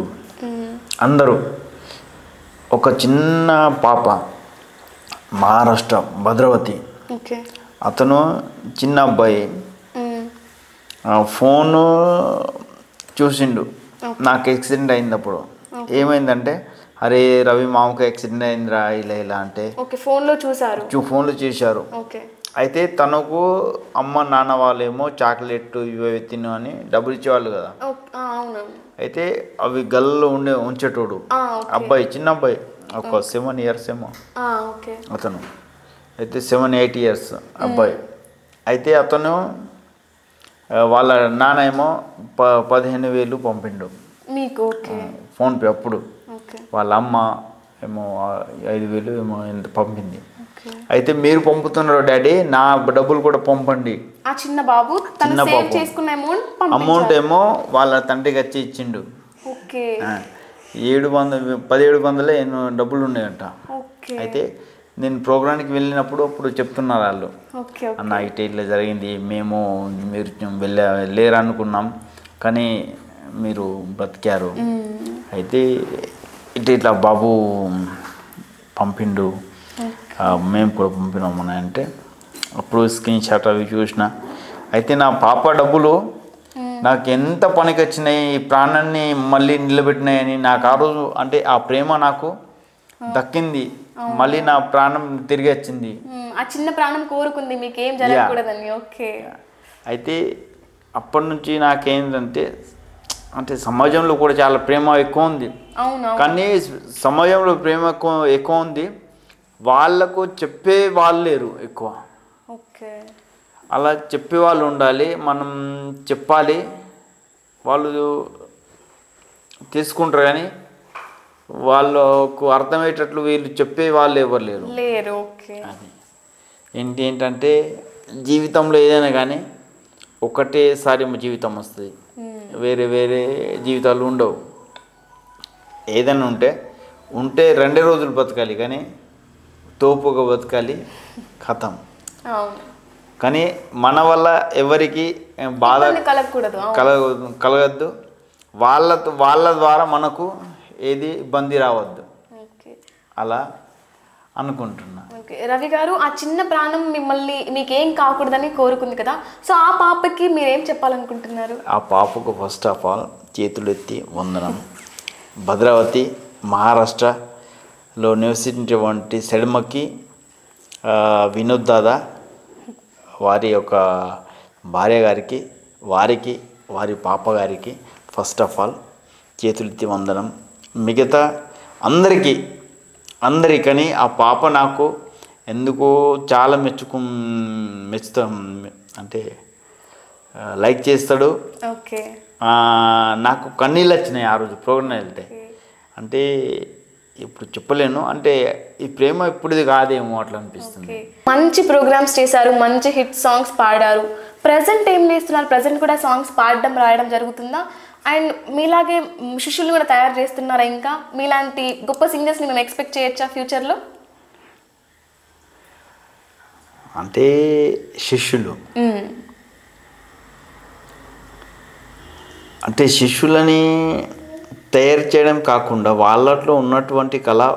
అందరూ, ఒక చిన్న పాప మహారాష్ట్ర భద్రావతి, అతను చిన్న అబ్బాయి ఫోను చూసిండు నాకు యాక్సిడెంట్ అయింది. ఏమైందంటే, అరే రవి మామకు యాక్సిడెంట్ అయిందిరా ఇలా అంటే ఫోన్లో చూశారు. అయితే తనకు అమ్మ నాన్న వాళ్ళేమో చాక్లెట్ ఇవి తిను అని డబ్బులు ఇచ్చేవాళ్ళు కదా. అయితే అవి గల్లో ఉంచేటోడు అబ్బాయి, చిన్న అబ్బాయి, ఒక 7 years ఏమో అతను. అయితే 7-8 years అబ్బాయి. అయితే అతను వాళ్ళ నాన్న ఏమో 15,000 పంపిండు ఫోన్పే. అప్పుడు వాళ్ళ అమ్మ ఏమో 5,000 ఏమో ఎంత పంపింది. అయితే మీరు పంపుతున్నారు డాడీ, నా డబ్బులు కూడా పంపండి. చిన్న బాబు అమౌంట్ ఏమో వాళ్ళ తండ్రికి వచ్చి ఇచ్చిండు. 1700 ఎన్నో డబ్బులు ఉన్నాయంట. అయితే నేను ప్రోగ్రామ్కి వెళ్ళినప్పుడు అప్పుడు చెప్తున్నారు వాళ్ళు, అన్న ఇట్లా జరిగింది, మీరు వెళ్ళలేరు అనుకున్నాం, కానీ మీరు బ్రతికారు. అయితే ఇట్లా బాబు పంపిండు, మేము కూడా పంపినామని అంటే అప్పుడు స్క్రీన్ షాట్ అవి చూసిన. అయితే నా పాప డబ్బులు నాకు ఎంత పనికి వచ్చినాయి, ఈ ప్రాణాన్ని మళ్ళీ నిలబెట్టినాయని నాకు ఆ రోజు అంటే ఆ ప్రేమ నాకు దక్కింది, మళ్ళీ నా ప్రాణం తిరిగి వచ్చింది. ఆ చిన్న ప్రాణం కోరుకుంది మీకు ఏం జరగకూడదని. ఓకే. అయితే అప్పటి నుంచి నాకేంటంటే అంటే సమాజంలో కూడా చాలా ప్రేమ ఎక్కువ ఉంది, కానీ సమాజంలో ప్రేమ ఎక్కువ ఉంది, వాళ్ళకు చెప్పే వాళ్ళు లేరు ఎక్కువ. ఓకే. అలా చెప్పే వాళ్ళు ఉండాలి, మనం చెప్పాలి, వాళ్ళు తీసుకుంటారు, కానీ వాళ్ళకు అర్థమయ్యేటట్లు వీళ్ళు చెప్పే వాళ్ళు ఎవరు లేరు. ఓకే. అది ఏంటంటే జీవితంలో ఏదైనా కానీ ఒకటేసారి జీవితం వస్తుంది, వేరే వేరే జీవితాలు ఉండవు. ఏదైనా ఉంటే 2 రోజులు బతకాలి, కానీ తోపుగా బతకాలి, కథం. కానీ మన వల్ల ఎవరికి బాధ కలగద్దు, వాళ్ళ ద్వారా మనకు ఏది ఇబ్బంది రావద్దు, అలా అనుకుంటున్నా. రవి గారు, ఆ చిన్న ప్రాణం మీకేం కాకూడదని కోరుకుంది కదా, సో ఆ పాపకి మీరేం చెప్పాలనుకుంటున్నారు? ఆ పాపకు ఫస్ట్ ఆఫ్ ఆల్ చేతులెత్తి వందనం. భద్రావతి మహారాష్ట్రలో నివసించేటువంటి సెడమకి వినోద్ దాదా వారి యొక్క భార్య గారికి, వారి పాప గారికి ఫస్ట్ ఆఫ్ ఆల్ చేతులెత్తి వందనం. మిగతా అందరికని ఆ పాప నాకు ఎందుకో చాలా మెచ్చుతా, అంటే లైక్ చేస్తాడు. ఓకే. నాకు కన్నీళ్ళు వచ్చినాయి ఆ రోజు ప్రోగ్రామ్ వెళ్తే. అంటే ఇప్పుడు చెప్పలేను, అంటే ఈ ప్రేమ ఇప్పుడుది కాదేమో అట్లా అనిపిస్తుంది. మంచి ప్రోగ్రామ్స్ చేశారు, మంచి హిట్ సాంగ్స్ పాడారు. ప్రజెంట్ ఏం చేస్తున్నారు? ప్రజెంట్ కూడా సాంగ్స్ పాడడం రాయడం జరుగుతుందా? అండ్ మీలాగే శిష్యులు కూడా తయారు చేస్తున్నారా? ఇంకా మీలాంటి గొప్ప సింగర్స్ని మేము ఎక్స్పెక్ట్ చేయొచ్చా ఫ్యూచర్లో? అంటే శిష్యులు అంటే శిష్యులని తయారు చేయడం కాకుండా వాళ్ళట్లో ఉన్నటువంటి కళా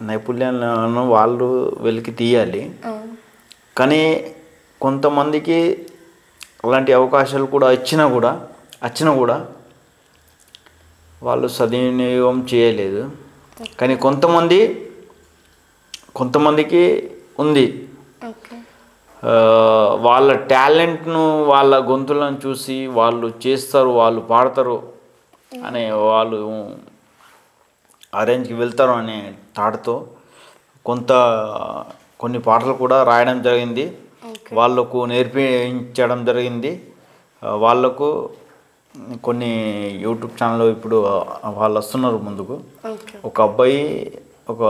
నైపుణ్యాలను వాళ్ళు వెలికి తీయాలి. కానీ కొంతమందికి అలాంటి అవకాశాలు కూడా వచ్చినా కూడా వాళ్ళు సద్వినియోగం చేయలేదు. కానీ కొంతమందికి ఉంది, వాళ్ళ టాలెంట్ను వాళ్ళ గొంతులను చూసి వాళ్ళు చేస్తారు, వాళ్ళు పాడతారు అనే, వాళ్ళు అరేంజ్కి వెళ్తారు అనే థాట్తో కొన్ని పాటలు కూడా రాయడం జరిగింది, వాళ్ళకు నేర్పించడం జరిగింది. వాళ్ళకు కొన్ని యూట్యూబ్ ఛానల్లో ఇప్పుడు వాళ్ళు వస్తున్నారు ముందుకు. ఒక అబ్బాయి ఒక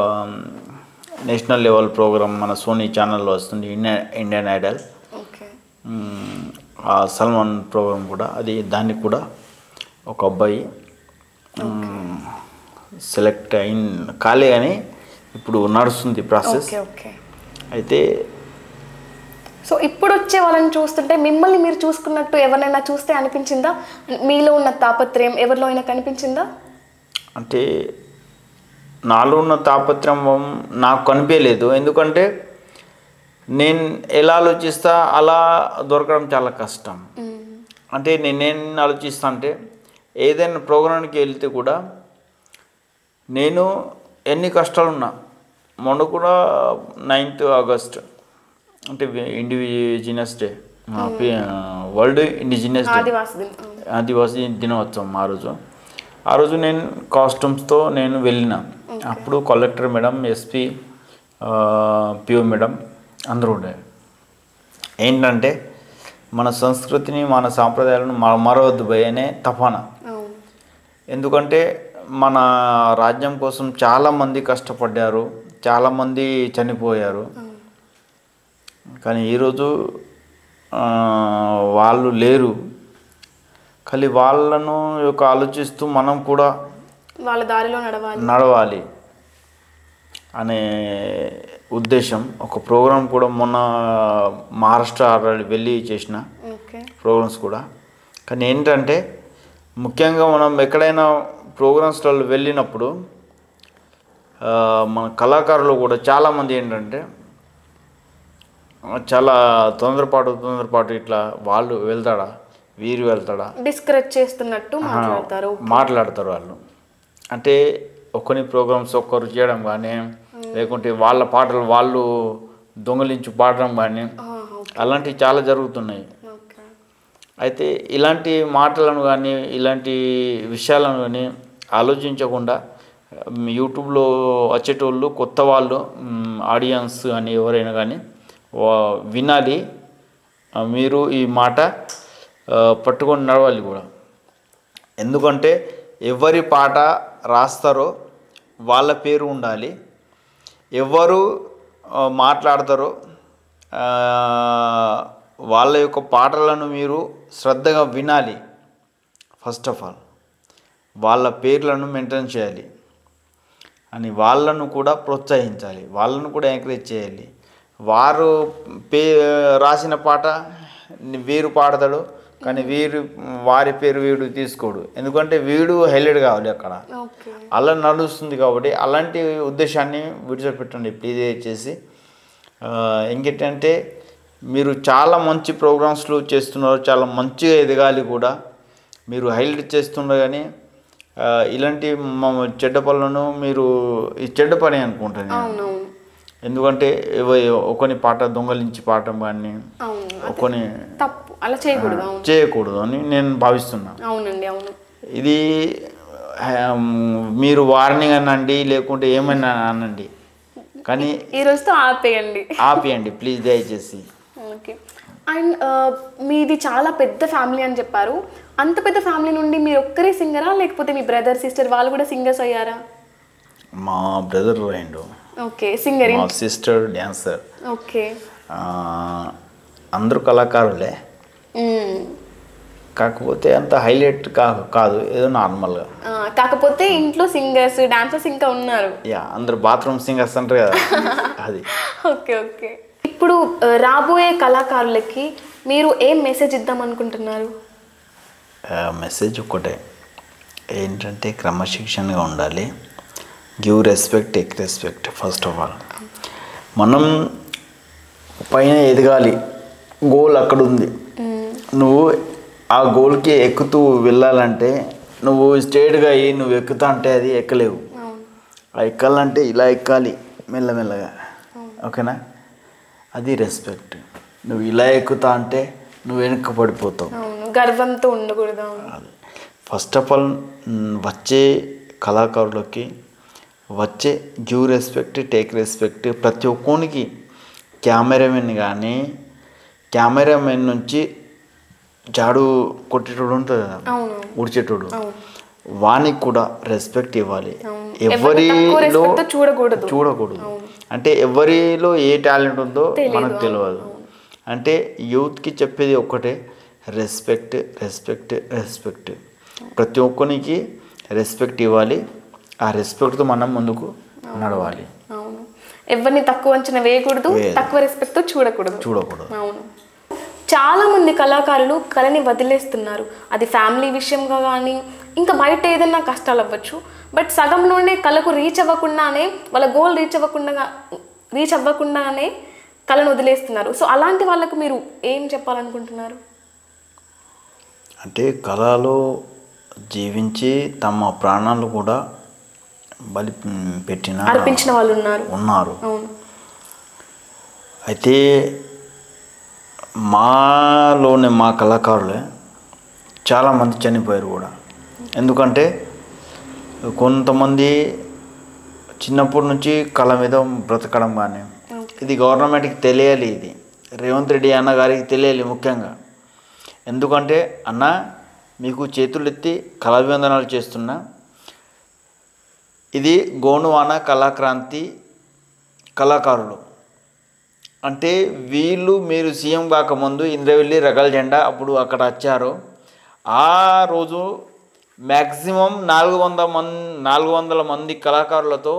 నేషనల్ లెవెల్ ప్రోగ్రామ్ మన సోనీ ఛానల్లో వస్తుంది, ఇండియన్ ఐడల్, సల్మాన్ ప్రోగ్రామ్ కూడా, దానికి కూడా ఒక అబ్బాయి సెలెక్ట్ కాలే అని ఇప్పుడు నడుస్తుంది ప్రాసెస్. అయితే సో ఇప్పుడు వచ్చే వాళ్ళని చూస్తుంటే మిమ్మల్ని మీరు చూసుకున్నట్టు ఎవరినైనా చూస్తే అనిపించిందా? మీలో ఉన్న తాపత్రయం ఎవరిలో అయినా కనిపించిందా? అంటే నాలో ఉన్న తాపత్రయం నాకు కనిపించలేదు, ఎందుకంటే నేను ఎలా ఆలోచిస్తా అలా దొరకడం చాలా కష్టం. అంటే నేనేం ఆలోచిస్తా అంటే ఏదైనా ప్రోగ్రాంకి వెళ్తే కూడా నేను ఎన్ని కష్టాలున్నా, మొన్న కూడా 9th ఆగస్ట్ అంటే indigenous day, world indigenous day, Adivasi దినోత్సవం. ఆ రోజు నేను కాస్ట్యూమ్స్తో నేను వెళ్ళిన. అప్పుడు collector madam, SP, PO madam అందరూ ఉండే. ఏంటంటే మన సంస్కృతిని, మన సాంప్రదాయాలను మరవద్దు భయ్ అనే తపన. ఎందుకంటే మన రాజ్యం కోసం చాలామంది కష్టపడ్డారు, చాలామంది చనిపోయారు. కానీ ఈరోజు వాళ్ళు లేరు. కానీ వాళ్ళను యొక్క ఆలోచిస్తూ మనం కూడా వాళ్ళ దారిలో నడవాలి అనే ఉద్దేశం. ఒక ప్రోగ్రాం కూడా మొన్న మహారాష్ట్ర వెళ్ళి చేసిన ప్రోగ్రామ్స్ కూడా. కానీ ఏంటంటే ముఖ్యంగా మనం ఎక్కడైనా ప్రోగ్రామ్స్లో వెళ్ళినప్పుడు మన కళాకారులు కూడా చాలామంది ఏంటంటే చాలా తొందరపాటు ఇట్లా వాళ్ళు వెళ్తాడా వీరు వెళ్తాడా డిస్కరేజ్ చేస్తున్నట్టు మాట్లాడతారు వాళ్ళు. అంటే కొన్ని ప్రోగ్రామ్స్ ఒక్కరు చేయడం కానీ లేకుంటే వాళ్ళ పాటలు వాళ్ళు దొంగలించి పాడడం కానీ అలాంటివి చాలా జరుగుతున్నాయి. అయితే ఇలాంటి మాటలను కానీ ఇలాంటి విషయాలను కానీ ఆలోచించకుండా యూట్యూబ్లో వచ్చేటోళ్ళు కొత్త వాళ్ళు ఆడియన్స్ కానీ ఎవరైనా కానీ వినాలి. మీరు ఈ మాట పట్టుకొని నడవాలి కూడా. ఎందుకంటే ఎవరి పాట రాస్తారో వాళ్ళ పేరు ఉండాలి, ఎవరు మాట్లాడతారో వాళ్ళ యొక్క పాటలను మీరు శ్రద్ధగా వినాలి. ఫస్ట్ ఆఫ్ ఆల్ వాళ్ళ పేర్లను మెయింటైన్ చేయాలి అని వాళ్ళను కూడా ప్రోత్సహించాలి, వాళ్ళను కూడా ఎంకరేజ్ చేయాలి. వారు రాసిన పాట వీరు పాడతాడు కానీ వారి పేరు వీడు తీసుకోడు, ఎందుకంటే వీడు హైలైట్ కావాలి అక్కడ, అలా నడుస్తుంది. కాబట్టి అలాంటి ఉద్దేశాన్ని విడిచిపెట్టండి ప్లీజ్. చేసి ఇంకేంటంటే మీరు చాలా మంచి ప్రోగ్రామ్స్లు చేస్తున్నారు, చాలా మంచిగా ఎదగాలి కూడా. మీరు హైలైట్ చేస్తున్నారు కానీ ఇలాంటి చెడ్డ పనులను మీరు ఈ చెడ్డ పని అనుకుంటాను. ఎందుకంటే ఒకని పాట దొంగలించి పాడటం కానీ ఒకని అలా చేయకూడదు అని నేను భావిస్తున్నా. అవునండి, అవును. ఇది మీరు వార్నింగ్ అనండి లేకుంటే ఏమైనా అనండి కానీ ఈ రోజుతో ఆపేయండి ప్లీజ్ దయచేసి. ఓకే. అండ్ మీది చాలా పెద్ద ఫ్యామిలీ అని చెప్పారు. అంత పెద్ద ఫ్యామిలీ నుండి మీరు ఒక్కరే సింగరా లేకపోతే మీ బ్రదర్ సిస్టర్ వాళ్ళు కూడా సింగర్స్ అయ్యారా? మా బ్రదర్ అయ్యిండు. ఓకే. సింగర్. మా సిస్టర్ డాన్సర్. ఓకే. అందరూ కళాకారులే, కాకపోతే అంత హైలైట్ కాదు, ఏదో నార్మల్గా. కాకపోతే ఇంట్లో సింగర్స్ డాన్సర్స్ ఇంకా ఉన్నారు. అందరు బాత్రూమ్ సింగర్స్ అంటారు కదా అది. ఓకే. ఓకే. ఇప్పుడు రాబోయే కళాకారులకి మీరు ఏం మెసేజ్ ఇద్దాం అనుకుంటున్నారు? మెసేజ్ ఒక్కటే, ఏంటంటే క్రమశిక్షణగా ఉండాలి. Give respect, take respect. First of all మనం పైన ఎదగాలి, గోల్ అక్కడ ఉంది. నువ్వు ఆ గోల్కి ఎక్కుతూ వెళ్ళాలంటే నువ్వు స్ట్రేట్గా అయ్యి నువ్వు ఎక్కుతా అంటే అది ఎక్కలేవు. ఎక్కాలంటే ఇలా ఎక్కాలి మెల్లమెల్లగా, ఓకేనా? అది రెస్పెక్ట్. నువ్వు ఇలా ఎక్కుతా అంటే నువ్వు వెనక్కి పడిపోతావు, గర్వంతో ఉండకూడదు. ఫస్ట్ ఆఫ్ ఆల్ వచ్చే కళాకారులకి వచ్చే గివ్ రెస్పెక్ట్, టేక్ రెస్పెక్ట్. ప్రతి ఒక్కరికి కెమెరామెన్ కానీ కెమెరామెన్ నుంచి జాడు కొట్టేటోడు ఉంటుంది కదా, ఉడిచేటోడు, వానికి కూడా రెస్పెక్ట్ ఇవ్వాలి. ఎవరిలో చూడకూడదు. అంటే ఎవరిలో ఏ టాలెంట్ ఉందో మనకు తెలియదు. అంటే యూత్కి చెప్పేది ఒక్కటే, రెస్పెక్ట్ రెస్పెక్ట్ రెస్పెక్ట్. ప్రతి ఒక్కరికి రెస్పెక్ట్ ఇవ్వాలి. ఆ రెస్పెక్ట్తో మనం ముందుకు నడవాలి. ఎవరిని తక్కువ అంచనా వేయకూడదు, తక్కువ రెస్పెక్ట్తో చూడకూడదు. అవును. చాలా మంది కళాకారులు కళని వదిలేస్తున్నారు. అది ఫ్యామిలీ విషయంగా కానీ ఇంకా బయట ఏదైనా కష్టాలు అవ్వచ్చు. బట్ సగంలోనే కళకు రీచ్ అవ్వకుండానే, వాళ్ళ గోల్ రీచ్ అవ్వకుండానే కళను వదిలేస్తున్నారు. సో అలాంటి వాళ్ళకు మీరు ఏం చెప్పాలనుకుంటున్నారు? అంటే కళలో జీవించి తమ ప్రాణాలు కూడా బలి అర్పించిన వాళ్ళు ఉన్నారు. అయితే మా కళాకారులే చాలామంది చనిపోయారు కూడా. ఎందుకంటే కొంతమంది చిన్నప్పటి నుంచి కళ మీద బ్రతకడం కానీ, ఇది గవర్నమెంట్కి తెలియాలి, ఇది రేవంత్ రెడ్డి అన్న గారికి తెలియాలి ముఖ్యంగా. ఎందుకంటే అన్న మీకు చేతులెత్తి కళాభివందనాలు చేస్తున్నా. ఇది గోండ్వానా కళాక్రాంతి కళాకారులు అంటే వీళ్ళు మీరు సీఎం కాకముందు ఇంద్రవెల్లి రగల జెండా అప్పుడు అక్కడ వచ్చారు. ఆ రోజు మ్యాక్సిమం 400 మంది కళాకారులతో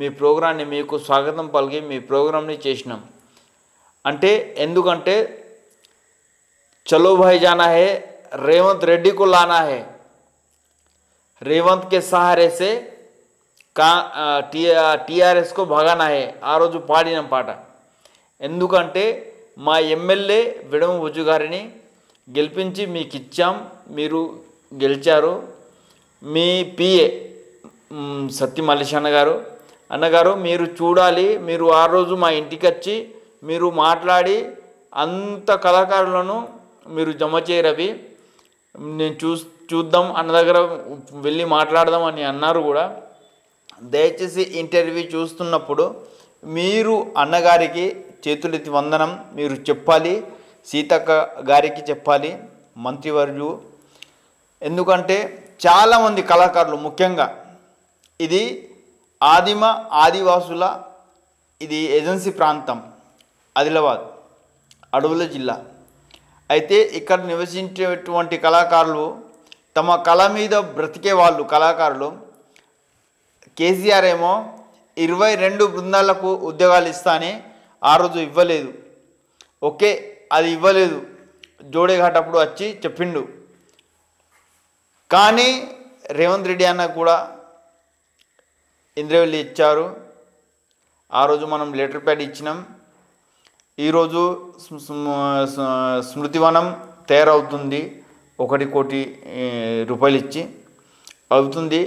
మీ ప్రోగ్రాన్ని మీకు స్వాగతం పలికి మీ ప్రోగ్రామ్ని చేసినాం. అంటే ఎందుకంటే चलो भाई जाना है, रेवंत रेड्डी को लाना है, रेवंत के सहारे से टीआरएस को भगाना है. ఆ రోజు పాడిన పాట. ఎందుకంటే మా ఎమ్మెల్యే విడమ బుజ్జు గారిని గెలిపించి మీకు ఇచ్చాం, మీరు గెలిచారు. మీ పిఏ సత్తి మల్లేష్ అన్నగారు మీరు చూడాలి, మీరు ఆ రోజు మా ఇంటికి వచ్చి మీరు మాట్లాడి అంత కళాకారులను మీరు జమ చేయరవి, నేను చూద్దాం అన్న దగ్గర వెళ్ళి మాట్లాడదాం అని అన్నారు కూడా. దయచేసి ఇంటర్వ్యూ చూస్తున్నప్పుడు మీరు అన్నగారికి చేతులెత్తి వందనం మీరు చెప్పాలి, సీతక్క గారికి చెప్పాలి, మంత్రివర్యులు. ఎందుకంటే చాలామంది కళాకారులు, ముఖ్యంగా ఇది ఆదివాసుల ఇది ఏజెన్సీ ప్రాంతం, ఆదిలాబాద్ అడవుల జిల్లా. అయితే ఇక్కడ నివసించేటువంటి కళాకారులు తమ కళ మీద బ్రతికే వాళ్ళు కళాకారులు. కేసీఆర్ ఏమో 22 బృందాలకు ఉద్యోగాలు ఇస్తా అని ఆ రోజు ఇవ్వలేదు. ఓకే, అది ఇవ్వలేదు, జోడేఘాట్ అప్పుడు వచ్చి చెప్పిండు. కానీ రేవంత్ రెడ్డి అన్న కూడా ఇంద్రవెల్లి ఇచ్చారు. ఆ రోజు మనం లెటర్ ప్యాడ్ ఇచ్చినాం. ఈరోజు స్మృతివనం తయారవుతుంది, 1 కోటి రూపాయలు ఇచ్చి అవుతుంది,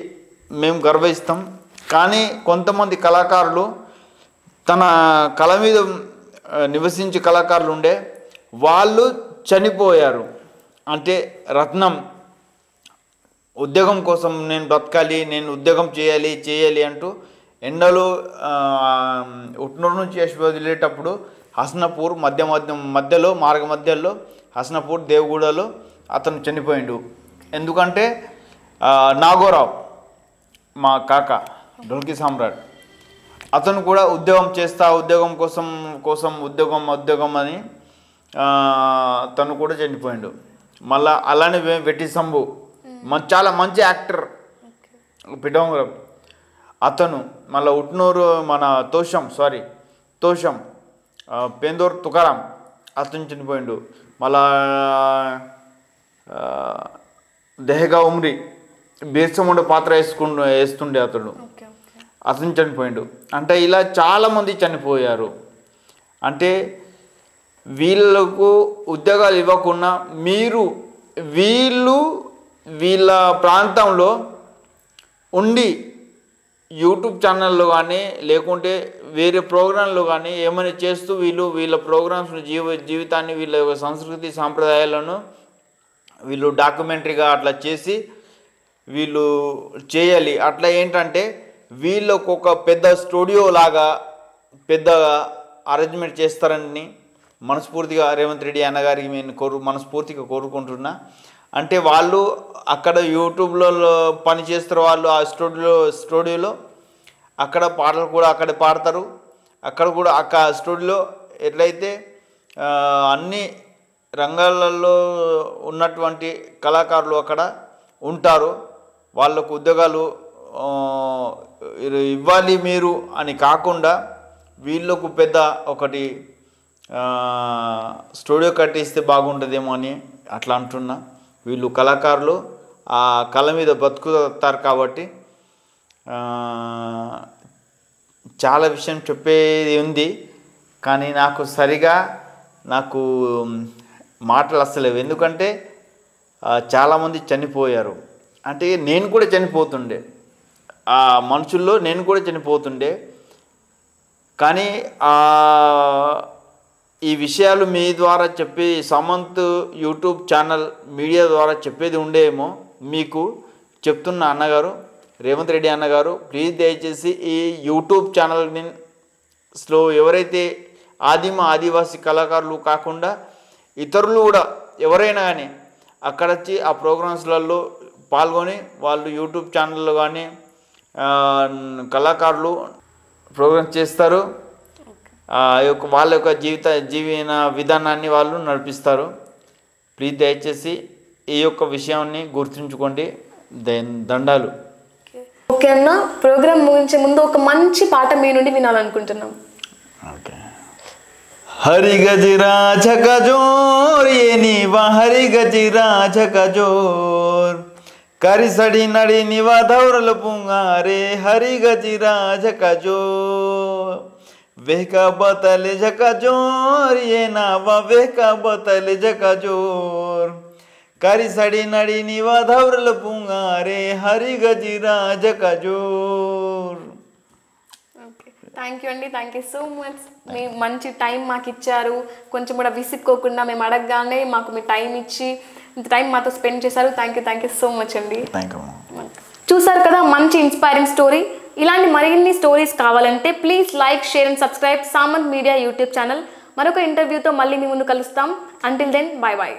మేము గర్విస్తాం. కానీ కొంతమంది కళాకారులు తన కళ మీద నివసించే కళాకారులు ఉండే వాళ్ళు చనిపోయారు. అంటే రత్నం ఉద్యోగం కోసం నేను బ్రతకాలి, నేను ఉద్యోగం చేయాలి అంటూ ఎండలో ఉట్నూరు నుంచి వదిలేటప్పుడు హసనపూర్ మార్గ మధ్యలో హసనపూర్ దేవగూడలో అతను చనిపోయిండు. ఎందుకంటే నాగోరావు మా కాక ఢోల్కి సామ్రాట్ అతను కూడా ఉద్యోగం చేస్తా, ఉద్యోగం కోసం ఉద్యోగం అని తను కూడా చనిపోయిండు. మళ్ళా అలానే వెట్టి సంభు చాలా మంచి యాక్టర్ పిఠాపురం అతను. మళ్ళీ ఉట్నూరు మన తోషం పేందూర్ తుకారాం అతను చనిపోయిండు. మళ్ళా దెహగా ఉమ్రి బీర్సముండ పాత్ర వేస్తుండే అతను చనిపోయిండు. అంటే ఇలా చాలామంది చనిపోయారు. అంటే వీళ్ళకు ఉద్యోగాలు ఇవ్వకుండా వీళ్ళ ప్రాంతంలో ఉండి యూట్యూబ్ ఛానల్లో కానీ లేకుంటే వేరే ప్రోగ్రాంలు కానీ ఏమైనా చేస్తూ వీళ్ళ ప్రోగ్రామ్స్ను జీవితాన్ని వీళ్ళ సంస్కృతి సాంప్రదాయాలను వీళ్ళు డాక్యుమెంటరీగా అట్లా చేసి వీళ్ళు చేయాలి. అట్లా ఏంటంటే వీళ్ళకు ఒక పెద్ద స్టూడియో లాగా పెద్దగా అరేంజ్మెంట్ చేస్తారని మనస్ఫూర్తిగా రేవంత్ రెడ్డి అన్నగారికి నేను మనస్ఫూర్తిగా కోరుకుంటున్నా. అంటే వాళ్ళు అక్కడ యూట్యూబ్లో పని చేస్తారు, వాళ్ళు ఆ స్టూడియోలో అక్కడ పాటలు కూడా అక్కడ పాడతారు. అక్కడ స్టూడియోలో ఎట్లయితే అన్ని రంగాలలో ఉన్నటువంటి కళాకారులు అక్కడ ఉంటారు. వాళ్ళకు ఉద్యోగాలు ఇవ్వాలి మీరు అని కాకుండా వీళ్ళకు పెద్ద ఒకటి స్టూడియో కట్టిస్తే బాగుంటుందేమో అని అట్లా అంటున్నా. వీళ్ళు కళాకారులు ఆ కళ మీద బతుకుతారు కాబట్టి చాలా విషయం చెప్పేది ఉంది. కానీ నాకు మాటలు వస్తలేవు. ఎందుకంటే చాలామంది చనిపోయారు. అంటే నేను కూడా చనిపోతుండే, ఆ మనుషుల్లో నేను కూడా చనిపోతుండే. కానీ ఈ విషయాలు మీ ద్వారా చెప్పి సమంత్ యూట్యూబ్ ఛానల్ మీడియా ద్వారా చెప్పేది ఉండేమో మీకు చెప్తున్న అన్నగారు రేవంత్ రెడ్డి అన్నగారు, ప్లీజ్ దయచేసి ఈ యూట్యూబ్ ఛానల్స్లో ఎవరైతే ఆదివాసీ కళాకారులు కాకుండా ఇతరులు కూడా ఎవరైనా కానీ అక్కడ వచ్చి ఆ ప్రోగ్రామ్స్లలో పాల్గొని వాళ్ళు యూట్యూబ్ ఛానల్లో కానీ కళాకారులు ప్రోగ్రామ్స్ చేస్తారు. వాళ్ళ యొక్క జీవన విధానాన్ని వాళ్ళు నడిపిస్తారు. ప్లీజ్ దయచేసి ఈ యొక్క విషయాన్ని గుర్తుంచుకోండి. దండాలు. ఓకే అన్న, ప్రోగ్రామ్ ముగించే ముందు ఒక మంచి పాట మీ నుండి వినాలనుకుంటున్నాం. ఓకే. హరి గజిరా ఝకజోర్ ఏ నీవా హరి గజిరా ఝకజోర్ కరిసడి నడి నివా ధౌరల పుంగారే హరి గజిరా ఝకజోర్ वेका बतल झका जोर ये नावा वेका बतल झका जोर कारी साडी नाडी निवा धावरल पुंगारे हरी गजिरा झका जोर. థ్యాంక్ యూ అండి, థ్యాంక్ యూ సో మచ్. మీ మంచి టైం మాకు ఇచ్చారు, కొంచెం కూడా విసుక్కోకుండా మేము అడగగానే మాకు మీ టైం ఇచ్చి ఇంత టైం మాతో స్పెండ్ చేశారు. థ్యాంక్ యూ సో మచ్ అండి. చూసారు కదా మంచి ఇన్స్పైరింగ్ స్టోరీ. ఇలాంటి మరిన్ని స్టోరీస్ కావాలంటే please like, share and subscribe Samanth media YouTube channel. మరొక ఇంటర్వ్యూతో మళ్ళీ మీ ముందు కలుస్తాం. Until then bye bye.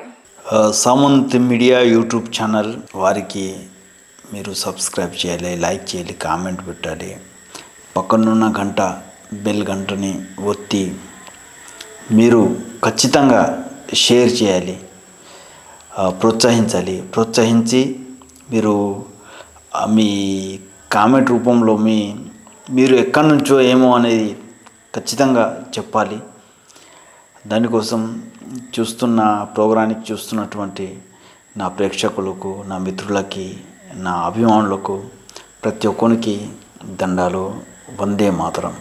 Samanth media YouTube channel వారికి మీరు సబ్స్క్రైబ్ చేయాలి, లైక్ చేయాలి, కామెంట్ పెట్టాలి. పక్కనున్న గంట బెల్ గంటని ఒత్తి మీరు ఖచ్చితంగా షేర్ చేయాలి, ప్రోత్సహించాలి. ప్రోత్సహించి మీరు మీ కామెంట్ రూపంలో మీరు ఎక్కడి నుంచో ఏమో అనేది ఖచ్చితంగా చెప్పాలి. దానికోసం ప్రోగ్రానికి చూస్తున్నటువంటి నా ప్రేక్షకులకు, నా మిత్రులకి, నా అభిమానులకు ప్రతి ఒక్కరికి దండాలు. వందే మాతరం.